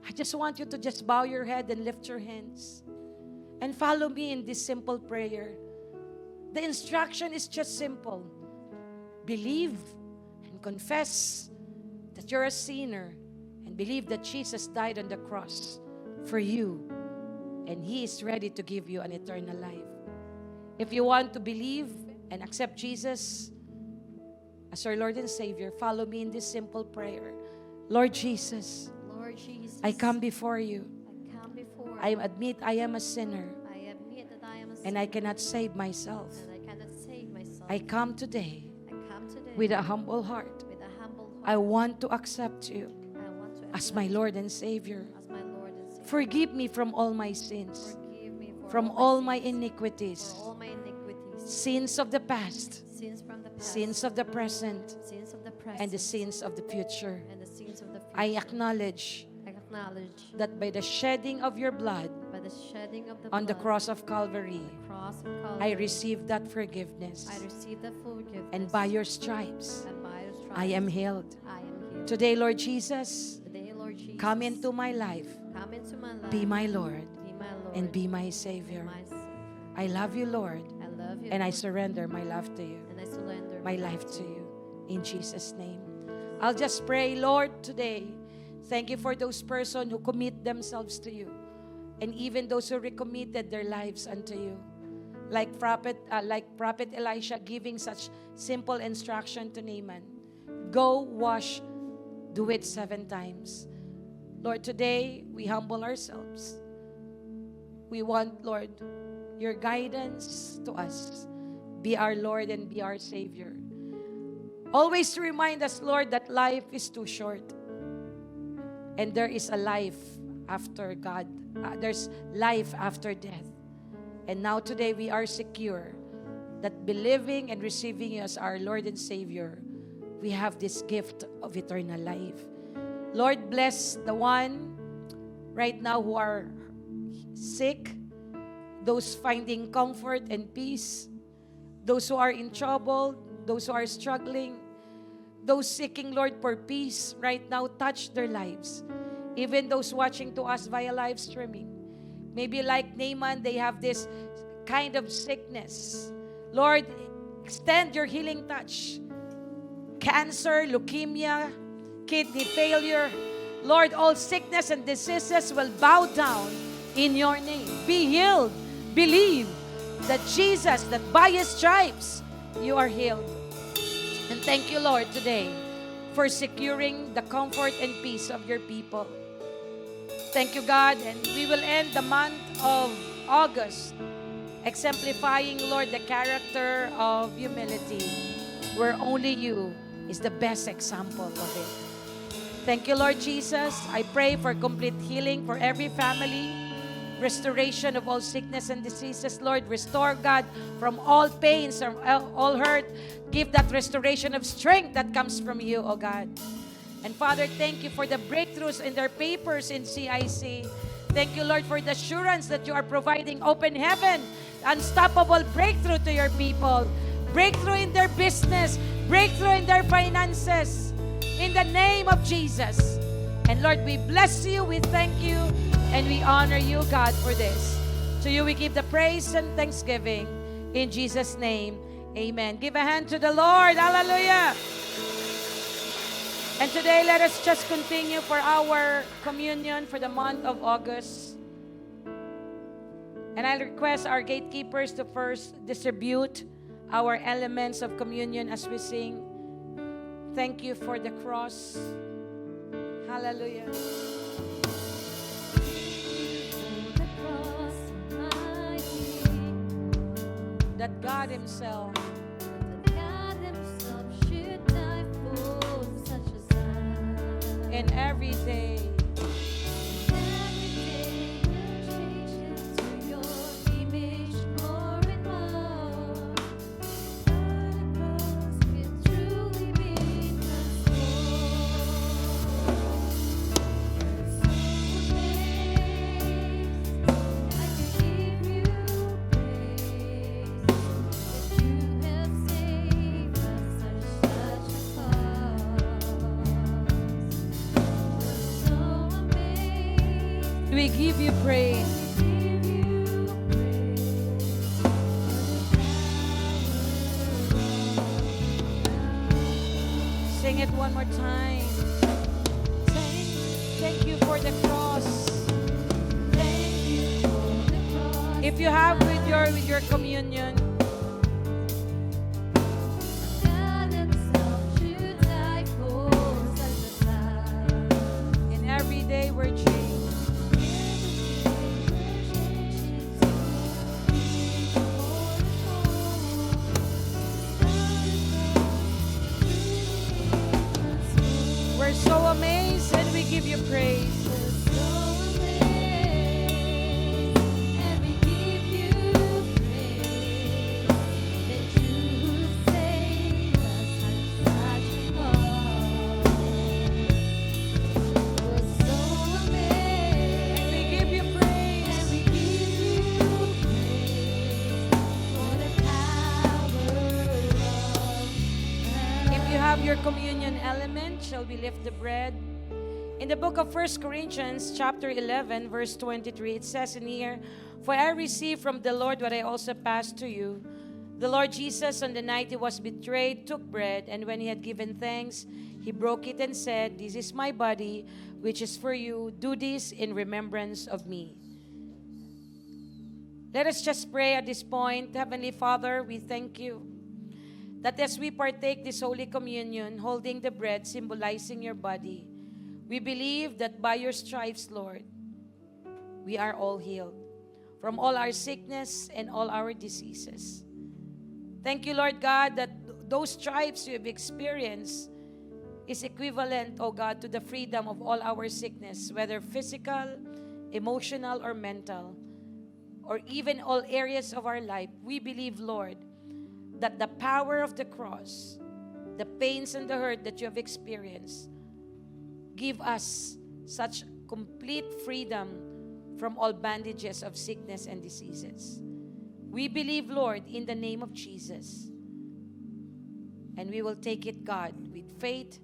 I just want you to just bow your head and lift your hands and follow me in this simple prayer. The instruction is just simple. Believe and confess that you're a sinner and believe that Jesus died on the cross for you and He is ready to give you an eternal life. If you want to believe and accept Jesus as your Lord and Savior, follow me in this simple prayer. Lord Jesus, Lord Jesus, I come before you. I come before I admit I am a sinner I admit that I am a and sinner I cannot save myself. and I cannot save myself. I come today I come today with a humble heart. with a humble heart. I want to accept you I want to as accept my you Lord and Savior. as my Lord and Savior. Forgive me from all my sins, Forgive me for from all my sins, iniquities, for all my iniquities, sins of the past, sins from the past, sins of the present, sins of the present, present and the sins of the future. and the sins of the future. I acknowledge I acknowledge that by the shedding of your blood by the shedding of the on the blood cross of Calvary, on the cross of I Calvary, receive that forgiveness. I receive the forgiveness. And by your stripes, and by your stripes, I am healed. I am healed. Today, Lord Jesus, Today, Lord Jesus, come into my life. come into my life. Be my Lord Be my Lord and be my and Savior. my Savior. I love you, Lord, I love you, and I Lord, surrender my love to you, and I surrender my life to you. In Jesus' name. I'll just pray, Lord, today. Thank you for those persons who commit themselves to you, and even those who recommitted their lives unto you. Like Prophet Elisha giving such simple instruction to Naaman. Go wash, do it 7 times. Lord, today we humble ourselves. We want, Lord, your guidance to us. Be our Lord and be our Savior. Always to remind us, Lord, that life is too short. And there is a life after God. There's life after death. And now today we are secure that believing and receiving you as our Lord and Savior, we have this gift of eternal life. Lord, bless the one right now who are sick, those finding comfort and peace, those who are in trouble, those who are struggling, those seeking, Lord, for peace right now, touch their lives. Even those watching to us via live streaming. Maybe like Naaman, they have this kind of sickness. Lord, extend your healing touch. Cancer, leukemia, kidney failure. Lord, all sickness and diseases will bow down in your name. Be healed. Believe that Jesus, that by His stripes, you are healed. And thank you, Lord, today for securing the comfort and peace of your people. Thank you, God, and we will end the month of August exemplifying, Lord, the character of humility, where only you is the best example of it. Thank you, Lord Jesus. I pray for complete healing for every family, restoration of all sickness and diseases. Lord, restore, God, from all pains, from all hurt. Give that restoration of strength that comes from you, oh God. And Father, thank you for the breakthroughs in their papers in CIC. Thank you, Lord, for the assurance that you are providing open heaven, unstoppable breakthrough to your people. Breakthrough in their business, breakthrough in their finances. In the name of Jesus. And Lord, we bless you, we thank you, and we honor you, God, for this. To you we give the praise and thanksgiving. In Jesus' name, amen. Give a hand to the Lord. Hallelujah. And today, let us just continue for our communion for the month of August. And I request our gatekeepers to first distribute our elements of communion as we sing. Thank you for the cross. Hallelujah. That God Himself should die for such a son. and every day Every day will change into your image more and more. The cross will truly be transformed. So amazed, I can give you praise that you have saved us such a cause. So amazed. we give you praise. Sing it one more time. Thank you for the cross. If you have with your communion, and every day we're changed. We're so amazed and we give you praise. communion element, shall we lift the bread? In the book of 1 Corinthians chapter 11 verse 23, it says in here, "For I received from the Lord what I also passed to you. The Lord Jesus, on the night he was betrayed, took bread, and when he had given thanks, he broke it and said, 'This is my body, which is for you. Do this in remembrance of me.'" Let us just pray at this point. Heavenly Father, we thank you that as we partake this Holy Communion, holding the bread, symbolizing your body, we believe that by your stripes, Lord, we are all healed from all our sickness and all our diseases. Thank you, Lord God, that those stripes you have experienced is equivalent, oh God, to the freedom of all our sickness, whether physical, emotional, or mental, or even all areas of our life. We believe, Lord, that the power of the cross, the pains and the hurt that you have experienced, give us such complete freedom from all bandages of sickness and diseases. We believe, Lord, in the name of Jesus. And we will take it, God, with faith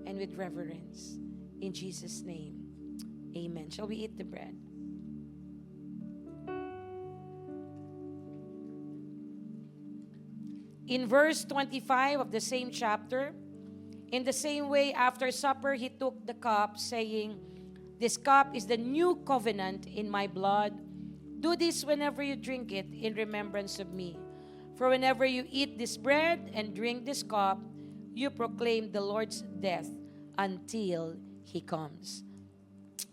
and with reverence. In Jesus' name, amen. Shall we eat the bread? In verse 25 of the same chapter, "In the same way, after supper, he took the cup, saying, 'This cup is the new covenant in my blood. Do this whenever you drink it in remembrance of me. For whenever you eat this bread and drink this cup, you proclaim the Lord's death until he comes.'"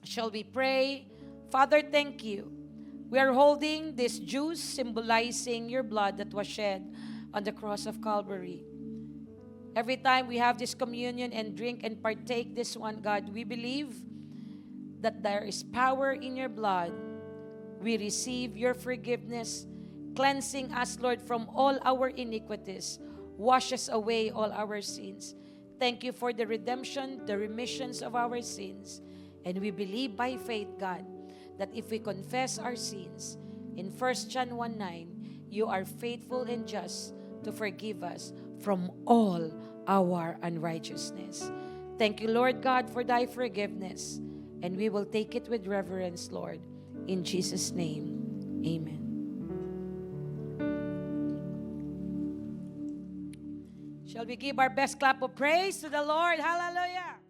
Shall we pray? Father, thank you. We are holding this juice symbolizing your blood that was shed on the cross of Calvary. Every time we have this communion and drink and partake this one, God, we believe that there is power in your blood. We receive your forgiveness, cleansing us, Lord, from all our iniquities. Wash us away all our sins. Thank you for the redemption, the remissions of our sins. And we believe by faith, God, that if we confess our sins, in 1 John 1:9, you are faithful and just to forgive us from all our unrighteousness. Thank you, Lord God, for thy forgiveness. And we will take it with reverence, Lord. In Jesus' name, amen. Shall we give our best clap of praise to the Lord? Hallelujah.